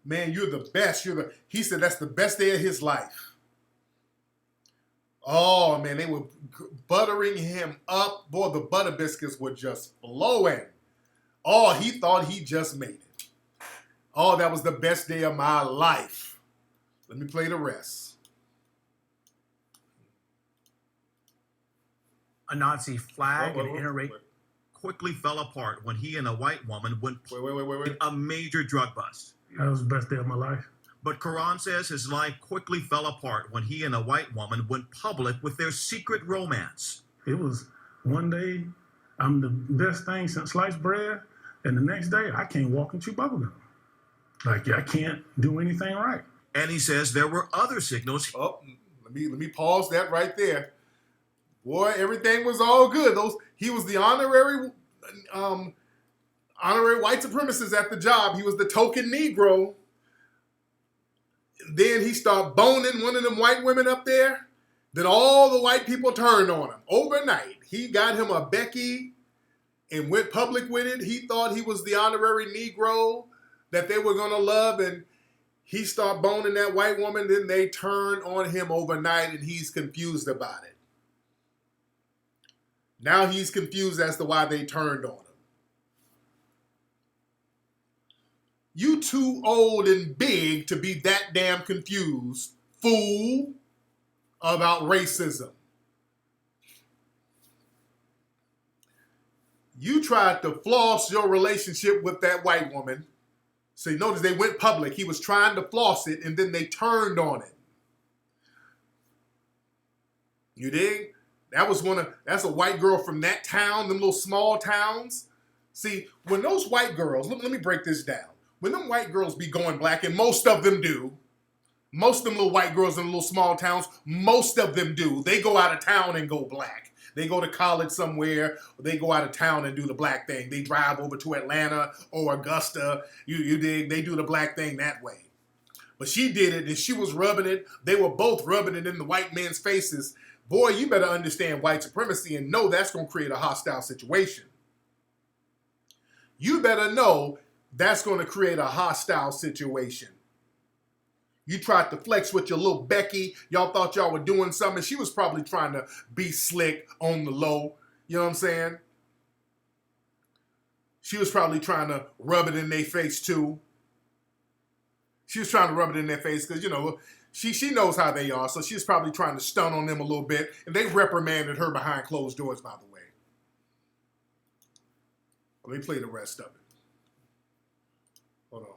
Man, you're the best. He said that's the best day of his life. Oh man, they were buttering him up. Boy, the butter biscuits were just flowing. Oh, he thought he just made it. Oh, that was the best day of my life. Let me play the rest. A Nazi flag and interracial quickly fell apart when he and a white woman went Wait. a major drug bust. That was the best day of my life. But Karan says his life quickly fell apart when he and a white woman went public with their secret romance. It was one day, I'm the best thing since sliced bread, and the next day, I can't walk and chew bubblegum. Like, I can't do anything right. And he says there were other signals. Oh, let me pause that right there. Boy, everything was all good. He was the honorary white supremacist at the job. He was the token Negro. Then he started boning one of them white women up there. Then all the white people turned on him. Overnight, he got him a Becky and went public with it. He thought he was the honorary Negro that they were going to love, and he started boning that white woman. Then they turned on him overnight, and he's confused about it. Now he's confused as to why they turned on him. You too old and big to be that damn confused, fool, about racism. You tried to floss your relationship with that white woman. So you notice they went public. He was trying to floss it, and then they turned on it. You dig? That's a white girl from that town, them little small towns. See, when those white girls, let me break this down. When them white girls be going black, and most of them do, most of them little white girls in little small towns, most of them do, they go out of town and go black. They go to college somewhere, or they go out of town and do the black thing. They drive over to Atlanta or Augusta, you dig? They do the black thing that way. But she did it, and she was rubbing it. They were both rubbing it in the white men's faces. Boy, you better understand white supremacy and know that's going to create a hostile situation. You better know that's going to create a hostile situation. You tried to flex with your little Becky. Y'all thought y'all were doing something. She was probably trying to be slick on the low. You know what I'm saying? She was probably trying to rub it in their face too. She was trying to rub it in their face because, she knows how they are. So she was probably trying to stun on them a little bit. And they reprimanded her behind closed doors, by the way. Let me play the rest of it. Hold on.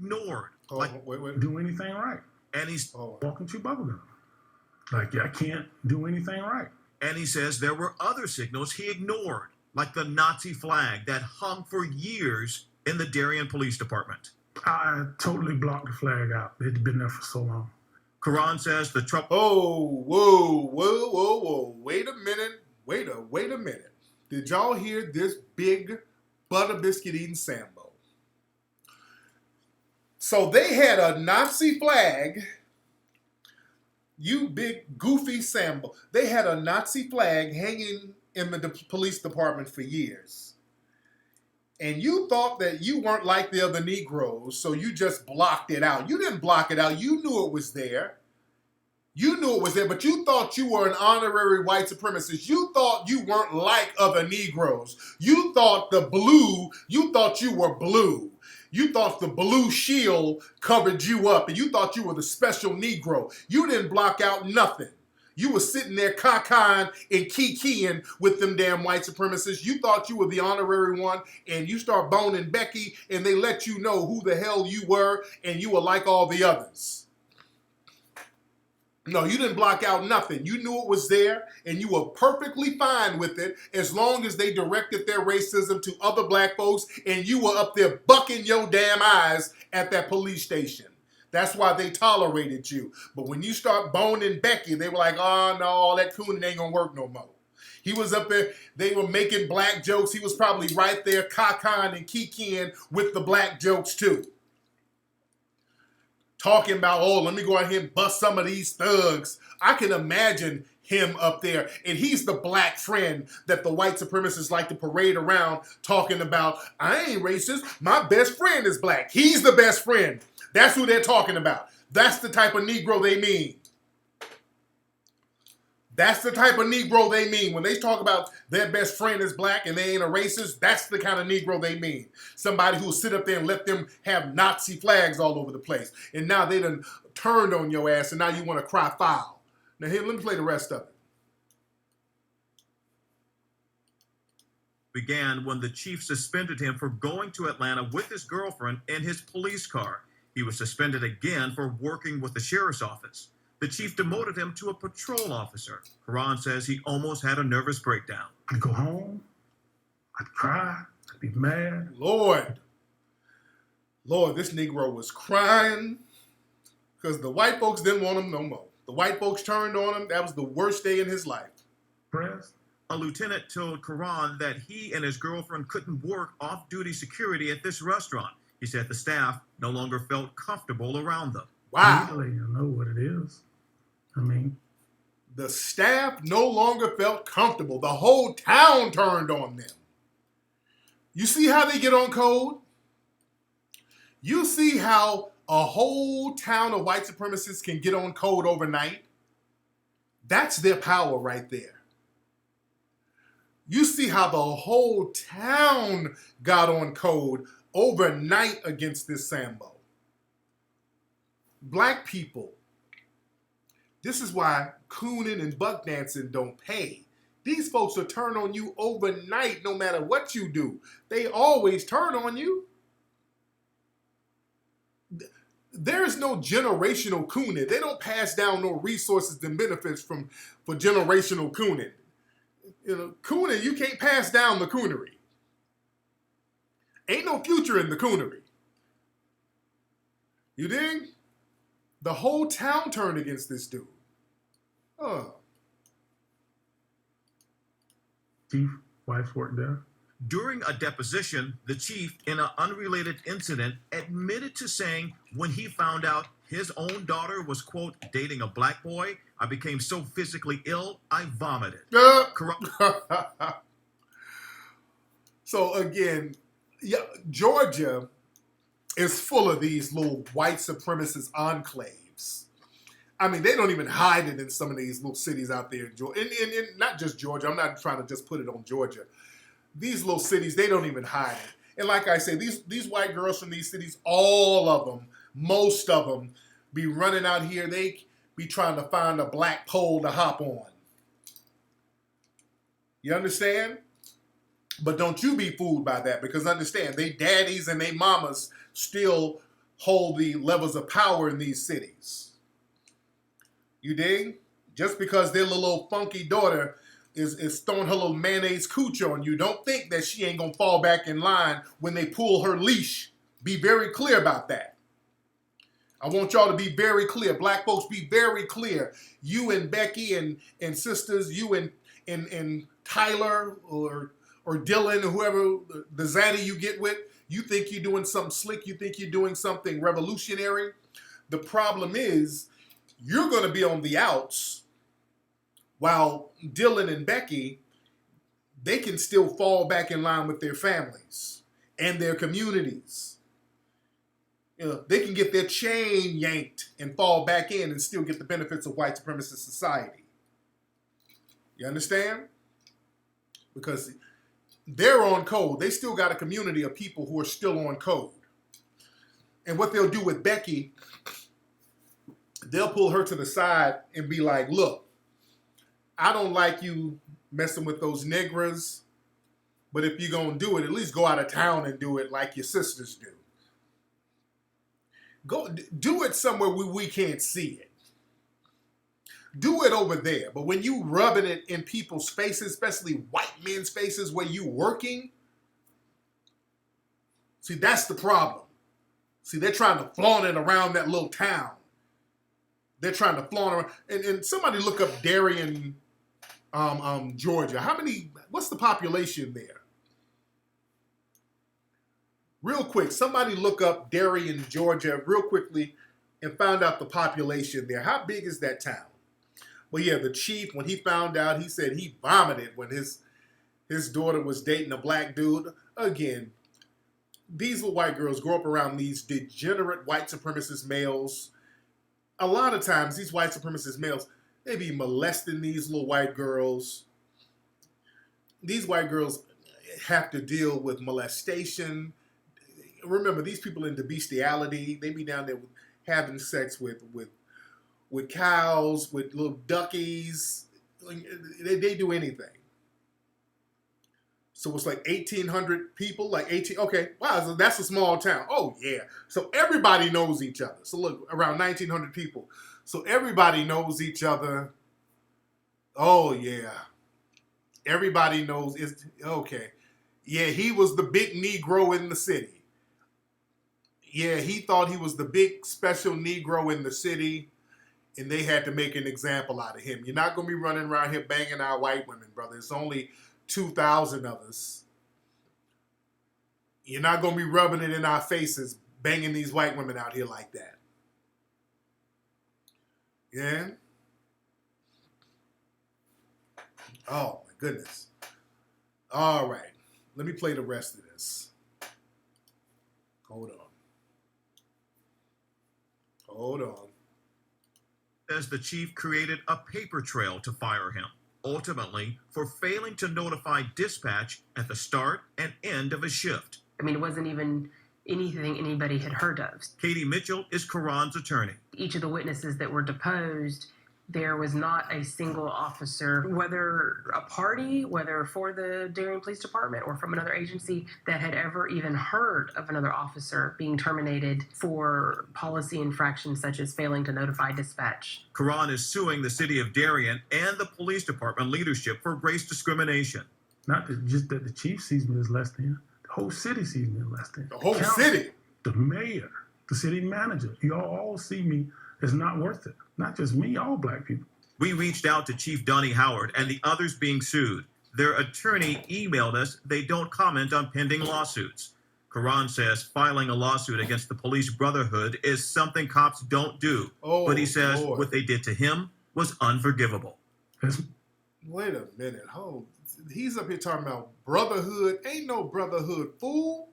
Ignored. Wait. Do anything right. And he's walking through bubblegum. Like, I can't do anything right. And he says there were other signals he ignored, like the Nazi flag that hung for years in the Darien Police Department. I totally blocked the flag out. It had been there for so long. Karan says the trouble. Oh, whoa. Wait a minute. Did y'all hear this big butter biscuit eating Sambo? So they had a Nazi flag. You big goofy Sambo. They had a Nazi flag hanging in the police department for years. And you thought that you weren't like the other Negroes, so you just blocked it out. You didn't block it out. You knew it was there. You knew it was there, but you thought you were an honorary white supremacist. You thought you weren't like other Negroes. You thought you thought you were blue. You thought the blue shield covered you up, and you thought you were the special Negro. You didn't block out nothing. You were sitting there cacaing and kikiing with them damn white supremacists. You thought you were the honorary one, and you start boning Becky, and they let you know who the hell you were, and you were like all the others. No, you didn't block out nothing. You knew it was there, and you were perfectly fine with it as long as they directed their racism to other black folks, and you were up there bucking your damn eyes at that police station. That's why they tolerated you. But when you start boning Becky, they were like, oh, no, all that cooning ain't gonna work no more. He was up there, they were making black jokes. He was probably right there cacaing and kikiing with the black jokes too. Talking about, oh, let me go out here and bust some of these thugs. I can imagine him up there, and he's the black friend that the white supremacists like to parade around talking about, I ain't racist, my best friend is black. He's the best friend. That's who they're talking about. That's the type of Negro they mean. That's the type of Negro they mean. When they talk about their best friend is black and they ain't a racist, that's the kind of Negro they mean. Somebody who'll sit up there and let them have Nazi flags all over the place. And now they done turned on your ass, and now you want to cry foul. Now here, let me play the rest of it. Began when the chief suspended him for going to Atlanta with his girlfriend in his police car. He was suspended again for working with the sheriff's office. The chief demoted him to a patrol officer. Karan says he almost had a nervous breakdown. I'd go home, I'd cry, I'd be mad. Lord, this Negro was crying because the white folks didn't want him no more. The white folks turned on him. That was the worst day in his life. Press. A lieutenant told Karan that he and his girlfriend couldn't work off-duty security at this restaurant. He said the staff no longer felt comfortable around them. Wow. Legally, you know what it is. I mean, The staff no longer felt comfortable. The whole town turned on them. You see how they get on code? You see how a whole town of white supremacists can get on code overnight? That's their power right there. You see how the whole town got on code overnight against this Sambo. Black people, this is why cooning and buck dancing don't pay. These folks will turn on you overnight no matter what you do. They always turn on you. There is no generational cooning. They don't pass down no resources and benefits for generational cooning. You know, cooning, you can't pass down the coonery. Ain't no future in the coonery. You dig? The whole town turned against this dude. chief, wife's worked there. During a deposition, the chief, in an unrelated incident, admitted to saying when he found out his own daughter was, quote, dating a black boy, I became so physically ill, I vomited. So again, yeah, Georgia is full of these little white supremacist enclaves. I mean, they don't even hide it in some of these little cities out there in Georgia. And not just Georgia. I'm not trying to just put it on Georgia. These little cities, they don't even hide it. And like I say, these white girls from these cities, all of them, most of them, be running out here. They be trying to find a black pole to hop on. You understand? But don't you be fooled by that, because understand, they daddies and they mamas still hold the levels of power in these cities. You dig? Just because their little funky daughter is throwing her little mayonnaise cooch on you, don't think that she ain't gonna fall back in line when they pull her leash. Be very clear about that. I want y'all to be very clear. Black folks, be very clear. You and Becky and sisters, you and Tyler or Dylan or whoever, the zaddy you get with, you think you're doing something slick, you think you're doing something revolutionary. The problem is you're going to be on the outs while Dylan and Becky, they can still fall back in line with their families and their communities. You know, they can get their chain yanked and fall back in and still get the benefits of white supremacist society. You understand? Because they're on code. They still got a community of people who are still on code. And what they'll do with Becky, they'll pull her to the side and be like, look, I don't like you messing with those niggas, but if you're going to do it, at least go out of town and do it like your sisters do. Go do it somewhere where we can't see it. Do it over there. But when you rubbing it in people's faces, especially white men's faces where you working, see, that's the problem. See, they're trying to flaunt it around that little town. They're trying to flaunt around. And somebody look up Darien, Georgia. What's the population there? Real quick, somebody look up Darien, Georgia real quickly and find out the population there. How big is that town? Well, yeah, the chief, when he found out, he said he vomited when his daughter was dating a black dude. Again, these little white girls grow up around these degenerate white supremacist males. A lot of times, these white supremacist males, they be molesting these little white girls. These white girls have to deal with molestation. Remember, these people into bestiality. They be down there having sex with cows, with little duckies. They do anything. So it's like 1,800 people, like 18. Okay, wow, so that's a small town. Oh, yeah. So everybody knows each other. So look, around 1,900 people. So everybody knows each other. Oh, yeah. Everybody knows. Okay. Yeah, he was the big Negro in the city. Yeah, he thought he was the big special Negro in the city, and they had to make an example out of him. You're not going to be running around here banging our white women, brother. It's only 2,000 of us. You're not going to be rubbing it in our faces, banging these white women out here like that. Yeah? Oh, my goodness. All right. Let me play the rest of this. Hold on. As the chief created a paper trail to fire him, ultimately for failing to notify dispatch at the start and end of his shift. I mean, it wasn't even anything anybody had heard of. Katie Mitchell is Karan's attorney. Each of the witnesses that were deposed, there was not a single officer, whether a party, whether for the Darien Police Department or from another agency, that had ever even heard of another officer being terminated for policy infractions such as failing to notify dispatch. Karan is suing the city of Darien and the police department leadership for race discrimination. Not just that the chief sees me as less than, the whole city sees me as less than. The whole city? The mayor, the city manager, y'all all see me as not worth it. Not just me, all black people. We reached out to Chief Donnie Howard and the others being sued. Their attorney emailed us they don't comment on pending lawsuits. Karan says filing a lawsuit against the police brotherhood is something cops don't do. But he says Lord. what they did to him was unforgivable. Wait a minute. He's up here talking about brotherhood. Ain't no brotherhood, fool.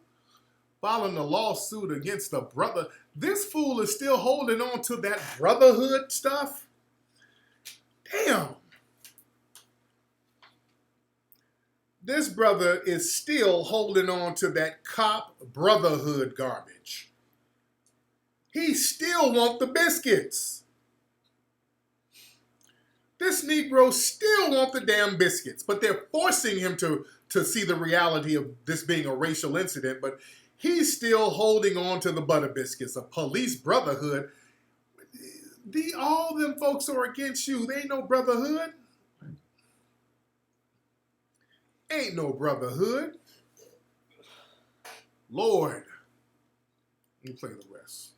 Filing a lawsuit against a brother. This fool is still holding on to that brotherhood stuff. Damn. This brother is still holding on to that cop brotherhood garbage. He still want the biscuits. This Negro still want the damn biscuits, but they're forcing him to see the reality of this being a racial incident, but he's still holding on to the butter biscuits, a police brotherhood. All them folks are against you. They ain't no brotherhood. Ain't no brotherhood. Lord. Let me play the rest.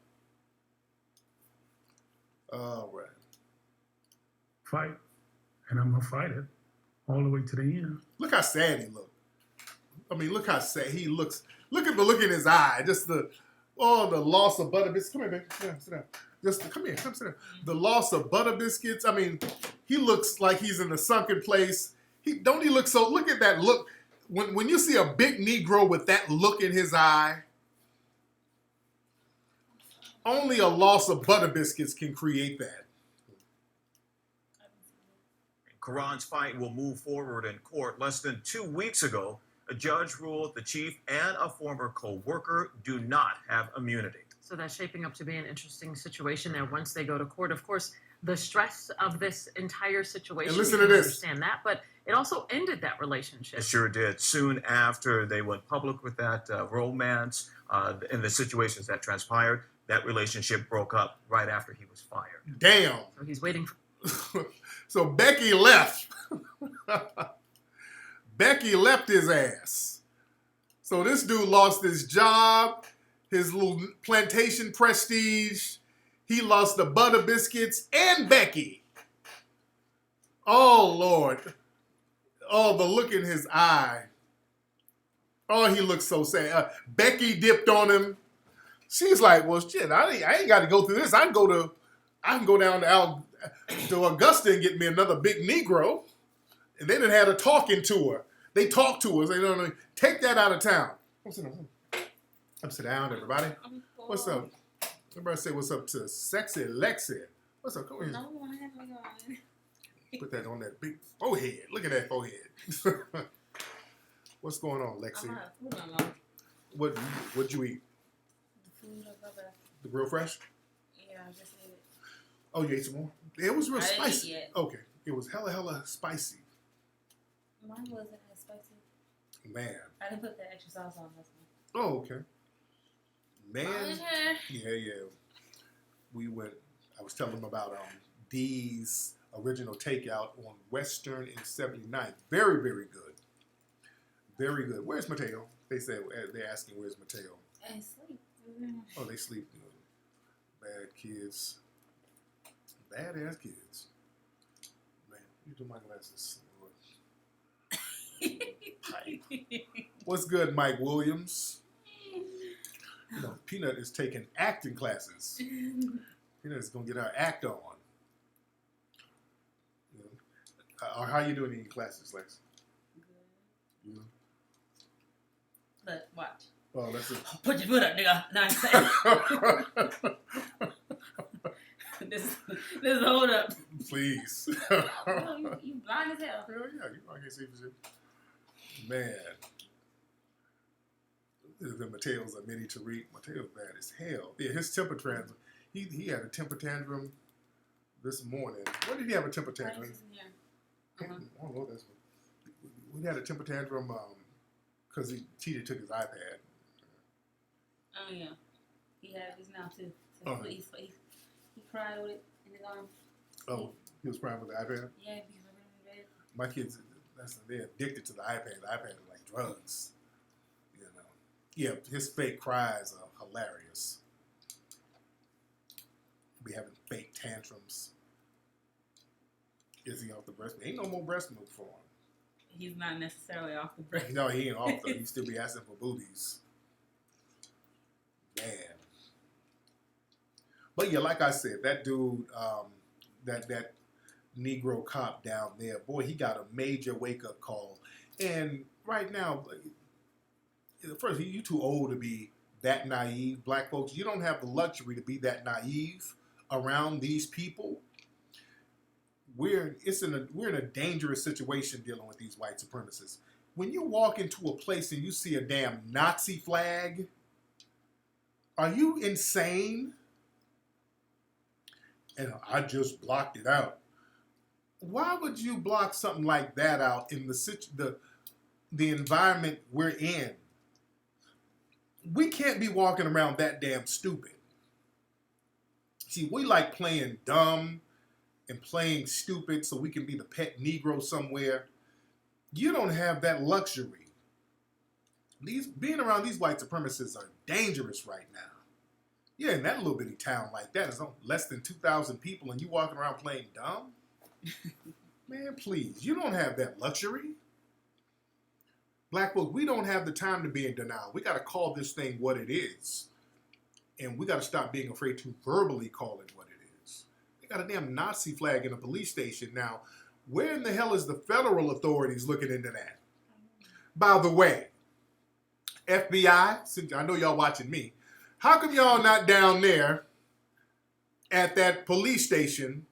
All right. Fight, and I'm gonna fight it all the way to the end. Look how sad he looked. I mean, look how sad he looks. Look at the look in his eye. Just the loss of butter biscuits. Come here, baby. Sit down. Come here. Come sit down. The loss of butter biscuits. I mean, he looks like he's in a sunken place. Don't he look so? Look at that look. When you see a big Negro with that look in his eye, Only a loss of butter biscuits can create that. Karan's fight will move forward in court. Less than 2 weeks ago, a judge ruled the chief and a former co-worker do not have immunity. So that's shaping up to be an interesting situation there once they go to court. Of course, the stress of this entire situation, And listen we to can this. understand that, but it also ended that relationship. It sure did. Soon after they went public with that romance and the situations that transpired, that relationship broke up right after he was fired. Damn. So he's waiting for So Becky left. Becky left his ass. So this dude lost his job, his little plantation prestige. He lost the butter biscuits and Becky. Oh, Lord. Oh, the look in his eye. Oh, he looks so sad. Becky dipped on him. She's like, well, shit, I ain't got to go through this. I can go down to Augusta and get me another big Negro. And they done had a talking tour. They talked to us. They don't take that out of town. Come sit down, everybody. What's up? Everybody say what's up to Sexy Lexi. What's up? Come here. No one has me on. Put that on that big forehead. Look at that forehead. What's going on, Lexi? I'm not food on them. What'd you eat? The food or brother. The grill fresh? Yeah, I just ate it. Oh, you ate some more? It was real I didn't spicy. eat yet. Okay. It was hella spicy. Mine wasn't as spicy. Man. I didn't put the extra sauce on this one. Oh, okay. Man. Okay. Yeah. I was telling them about Dee's original takeout on Western and 79th. Very, very good. Very good. Where's Mateo? They're asking where's Mateo. And sleep. Oh, they sleep good. Bad kids. Badass kids. Man, you do my glasses. What's good, Mike Williams? You know, Peanut is taking acting classes. Peanut is gonna get her act on. You know, how you doing in your classes, Lex? Good. You Look, watch. Oh, that's it. Put your foot up, nigga. Now I'm saying. This is a hold up. Please. No, you blind as hell. Hell yeah, you can't see for shit. Man. The Mateo's a mini Tariq. Mateo's bad as hell. Yeah, his temper tantrum. He had a temper tantrum this morning. When did he have a temper tantrum? Right, in here. Oh, Lord, that's what. We had a temper tantrum because Cheetah took his iPad. Oh, yeah. He had this now, too. So Oh. he cried with it in his arms. Oh, he was crying with the iPad? Yeah, because I really read. My kids, they're addicted to the iPad. The iPad is like drugs. You know. Yeah, his fake cries are hilarious. Be having fake tantrums. Is he off the breast milk? Ain't no more breast milk for him. He's not necessarily off the break. No, he ain't off though. He still be asking for booties. Man. But yeah, like I said, that dude, that Negro cop down there, boy, he got a major wake-up call. And right now, first, you too old to be that naive. Black folks, you don't have the luxury to be that naive around these people. We're in a dangerous situation dealing with these white supremacists. When you walk into a place and you see a damn Nazi flag, are you insane? And I just blocked it out. Why would you block something like that out in the environment we're in? We can't be walking around that damn stupid. See, we like playing dumb and playing stupid so we can be the pet Negro somewhere. You don't have that luxury. Being around these white supremacists are dangerous right now. Yeah, in that little bitty town like that, it's less than 2,000 people and you walking around playing dumb? Man, please, you don't have that luxury. Black folks, we don't have the time to be in denial. We got to call this thing what it is. And we got to stop being afraid to verbally call it what it is. They got a damn Nazi flag in a police station. Now, where in the hell is the federal authorities looking into that? By the way, FBI, since I know y'all watching me, how come y'all not down there at that police station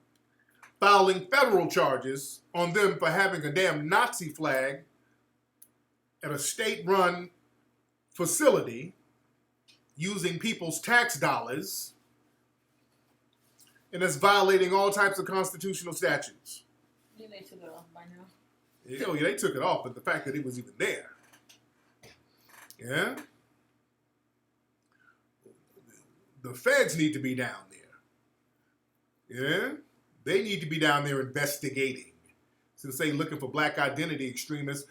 filing federal charges on them for having a damn Nazi flag at a state-run facility using people's tax dollars, and it's violating all types of constitutional statutes. Yeah, they took it off by now. Yeah, they took it off, but the fact that it was even there. Yeah? The feds need to be down there. Yeah? They need to be down there investigating. Since they looking for black identity extremists,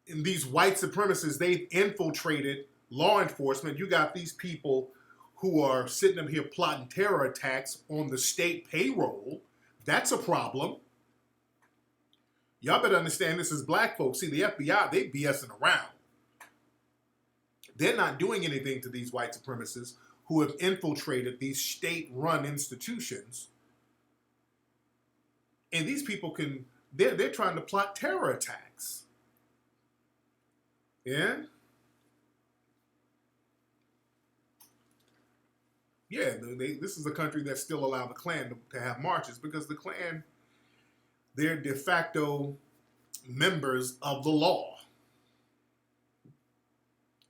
and these white supremacists, they've infiltrated law enforcement. You got these people who are sitting up here plotting terror attacks on the state payroll. That's a problem. Y'all better understand this as black folks. See, the FBI, they BSing around. They're not doing anything to these white supremacists who have infiltrated these state-run institutions. And these people they're trying to plot terror attacks. Yeah? Yeah, this is a country that still allowed the Klan to have marches because the Klan, they're de facto members of the law.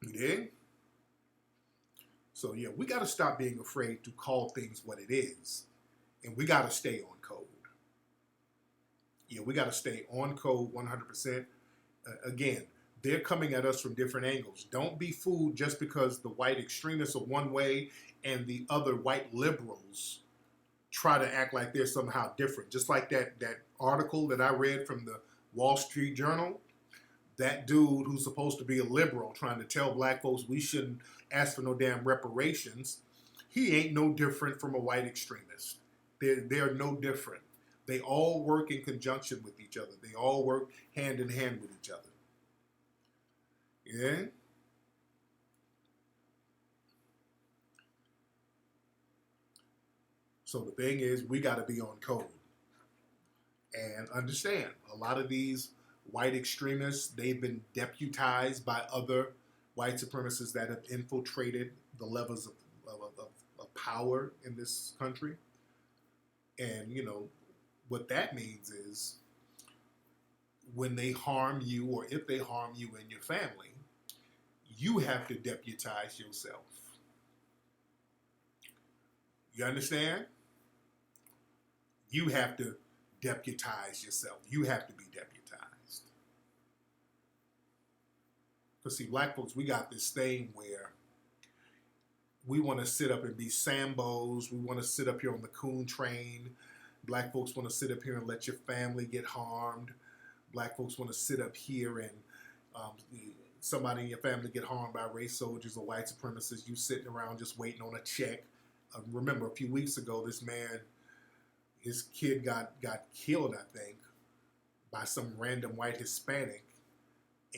You dig? So yeah, we got to stop being afraid to call things what it is. And we got to stay on code. Yeah, we got to stay on code 100%. Again, they're coming at us from different angles. Don't be fooled just because the white extremists are one way and the other white liberals try to act like they're somehow different. Just like that article that I read from the Wall Street Journal, that dude who's supposed to be a liberal trying to tell black folks we shouldn't ask for no damn reparations, he ain't no different from a white extremist. They're no different. They all work in conjunction with each other. They all work hand in hand with each other. Yeah? So the thing is, we got to be on code. And understand, a lot of these white extremists, they've been deputized by other white supremacists that have infiltrated the levels of power in this country. And, you know, what that means is when they harm you or if they harm you and your family, you have to deputize yourself. You understand? You have to deputize yourself. You have to be deputized. Because see, black folks, we got this thing where we want to sit up and be Sambos. We want to sit up here on the coon train. Black folks want to sit up here and let your family get harmed. Black folks want to sit up here and somebody in your family get harmed by race soldiers or white supremacists. You sitting around just waiting on a check. Remember a few weeks ago, this man, his kid got killed, I think, by some random white Hispanic.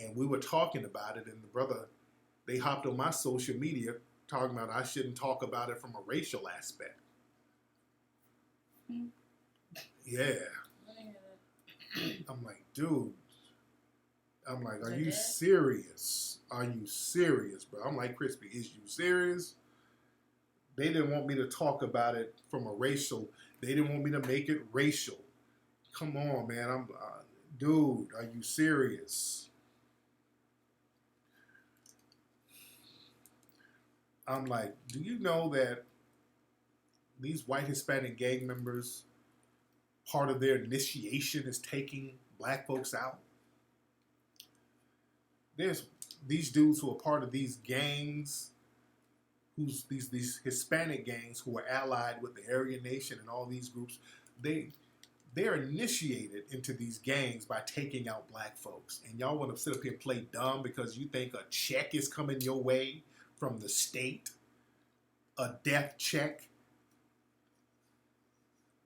And we were talking about it, and the brother, they hopped on my social media talking about I shouldn't talk about it from a racial aspect. Yeah. I'm like, dude. I'm like, are you serious? Are you serious, bro? I'm like, Crispy, is you serious? They didn't want me to talk about it from a racial. They didn't want me to make it racial. Come on, man. Dude, are you serious? I'm like, do you know that these white Hispanic gang members, part of their initiation is taking black folks out? There's these dudes who are part of these gangs, these Hispanic gangs who are allied with the Aryan Nation and all these groups. They're initiated into these gangs by taking out black folks. And y'all want to sit up here and play dumb because you think a check is coming your way from the state, a death check.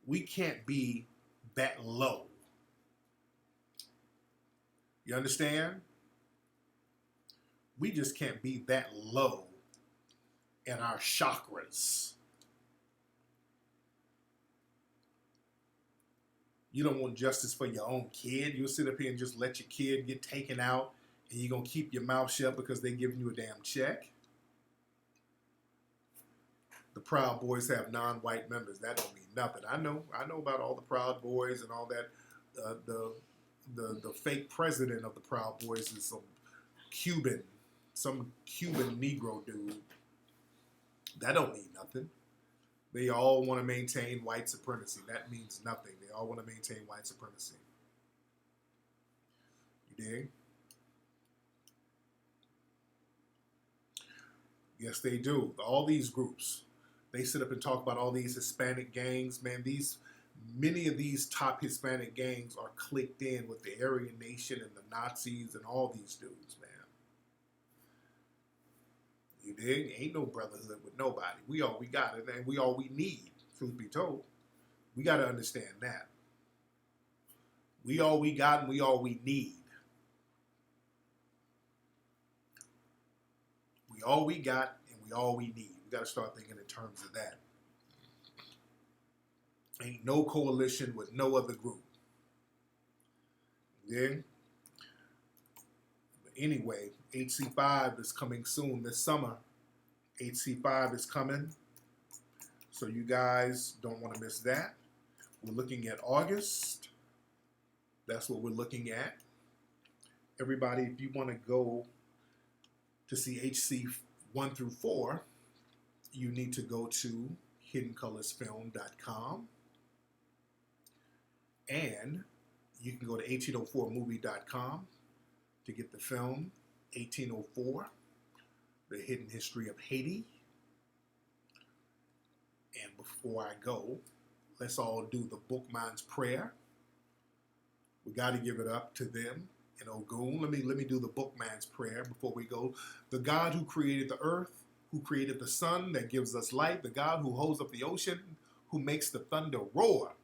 We can't be that low. You understand? We just can't be that low in our chakras. You don't want justice for your own kid. You'll sit up here and just let your kid get taken out and you're going to keep your mouth shut because they're giving you a damn check. the Proud Boys have non-white members. That don't mean nothing. I know about all the Proud Boys and all that. The fake president of the Proud Boys is some Cuban Negro dude. That don't mean nothing. They all want to maintain white supremacy. That means nothing. They all want to maintain white supremacy. You dig? Yes, they do. All these groups, they sit up and talk about all these Hispanic gangs. Man, many of these top Hispanic gangs are clicked in with the Aryan Nation and the Nazis and all these dudes, man. You dig? Ain't no brotherhood with nobody. We all we got, and we all we need, truth be told. We got to understand that. We all we got and we all we need. We all we got and we all we need. We got to start thinking in terms of that. Ain't no coalition with no other group. Yeah? But anyway, HC5 is coming soon this summer. HC5 is coming. So you guys don't want to miss that. We're looking at August. That's what we're looking at. Everybody, if you want to go to see HC 1 through 4, you need to go to hiddencolorsfilm.com. And you can go to 1804movie.com to get the film 1804, The Hidden History of Haiti. And before I go, let's all do the Bookman's Prayer. We got to give it up to them in Ogun. Let me do the Bookman's Prayer before we go. The God who created the earth, who created the sun that gives us light, the God who holds up the ocean, who makes the thunder roar,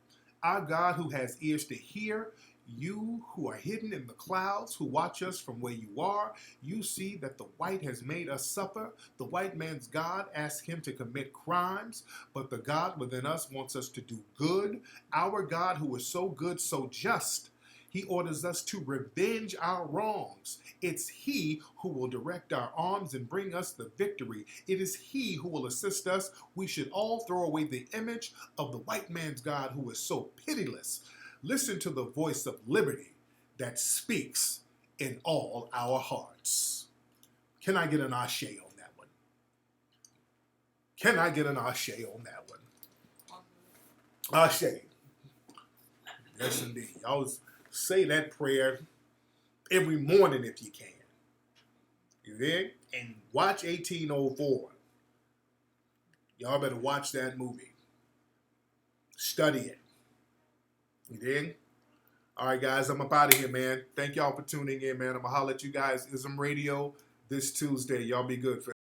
our God who has ears to hear, you who are hidden in the clouds, who watch us from where you are, you see that the white has made us suffer. The white man's God asks him to commit crimes, but the God within us wants us to do good. Our God who is so good, so just, he orders us to revenge our wrongs. It's he who will direct our arms and bring us the victory. It is he who will assist us. We should all throw away the image of the white man's God who is so pitiless. Listen to the voice of liberty that speaks in all our hearts. Can I get an ashe on that one? Can I get an ashe on that one? Ashe. Yes, indeed. Y'all say that prayer every morning if you can. You dig? And watch 1804. Y'all better watch that movie. Study it. You dig? All right, guys, I'm up out of here, man. Thank y'all for tuning in, man. I'm going to holler at you guys. Ism Radio this Tuesday. Y'all be good, fam.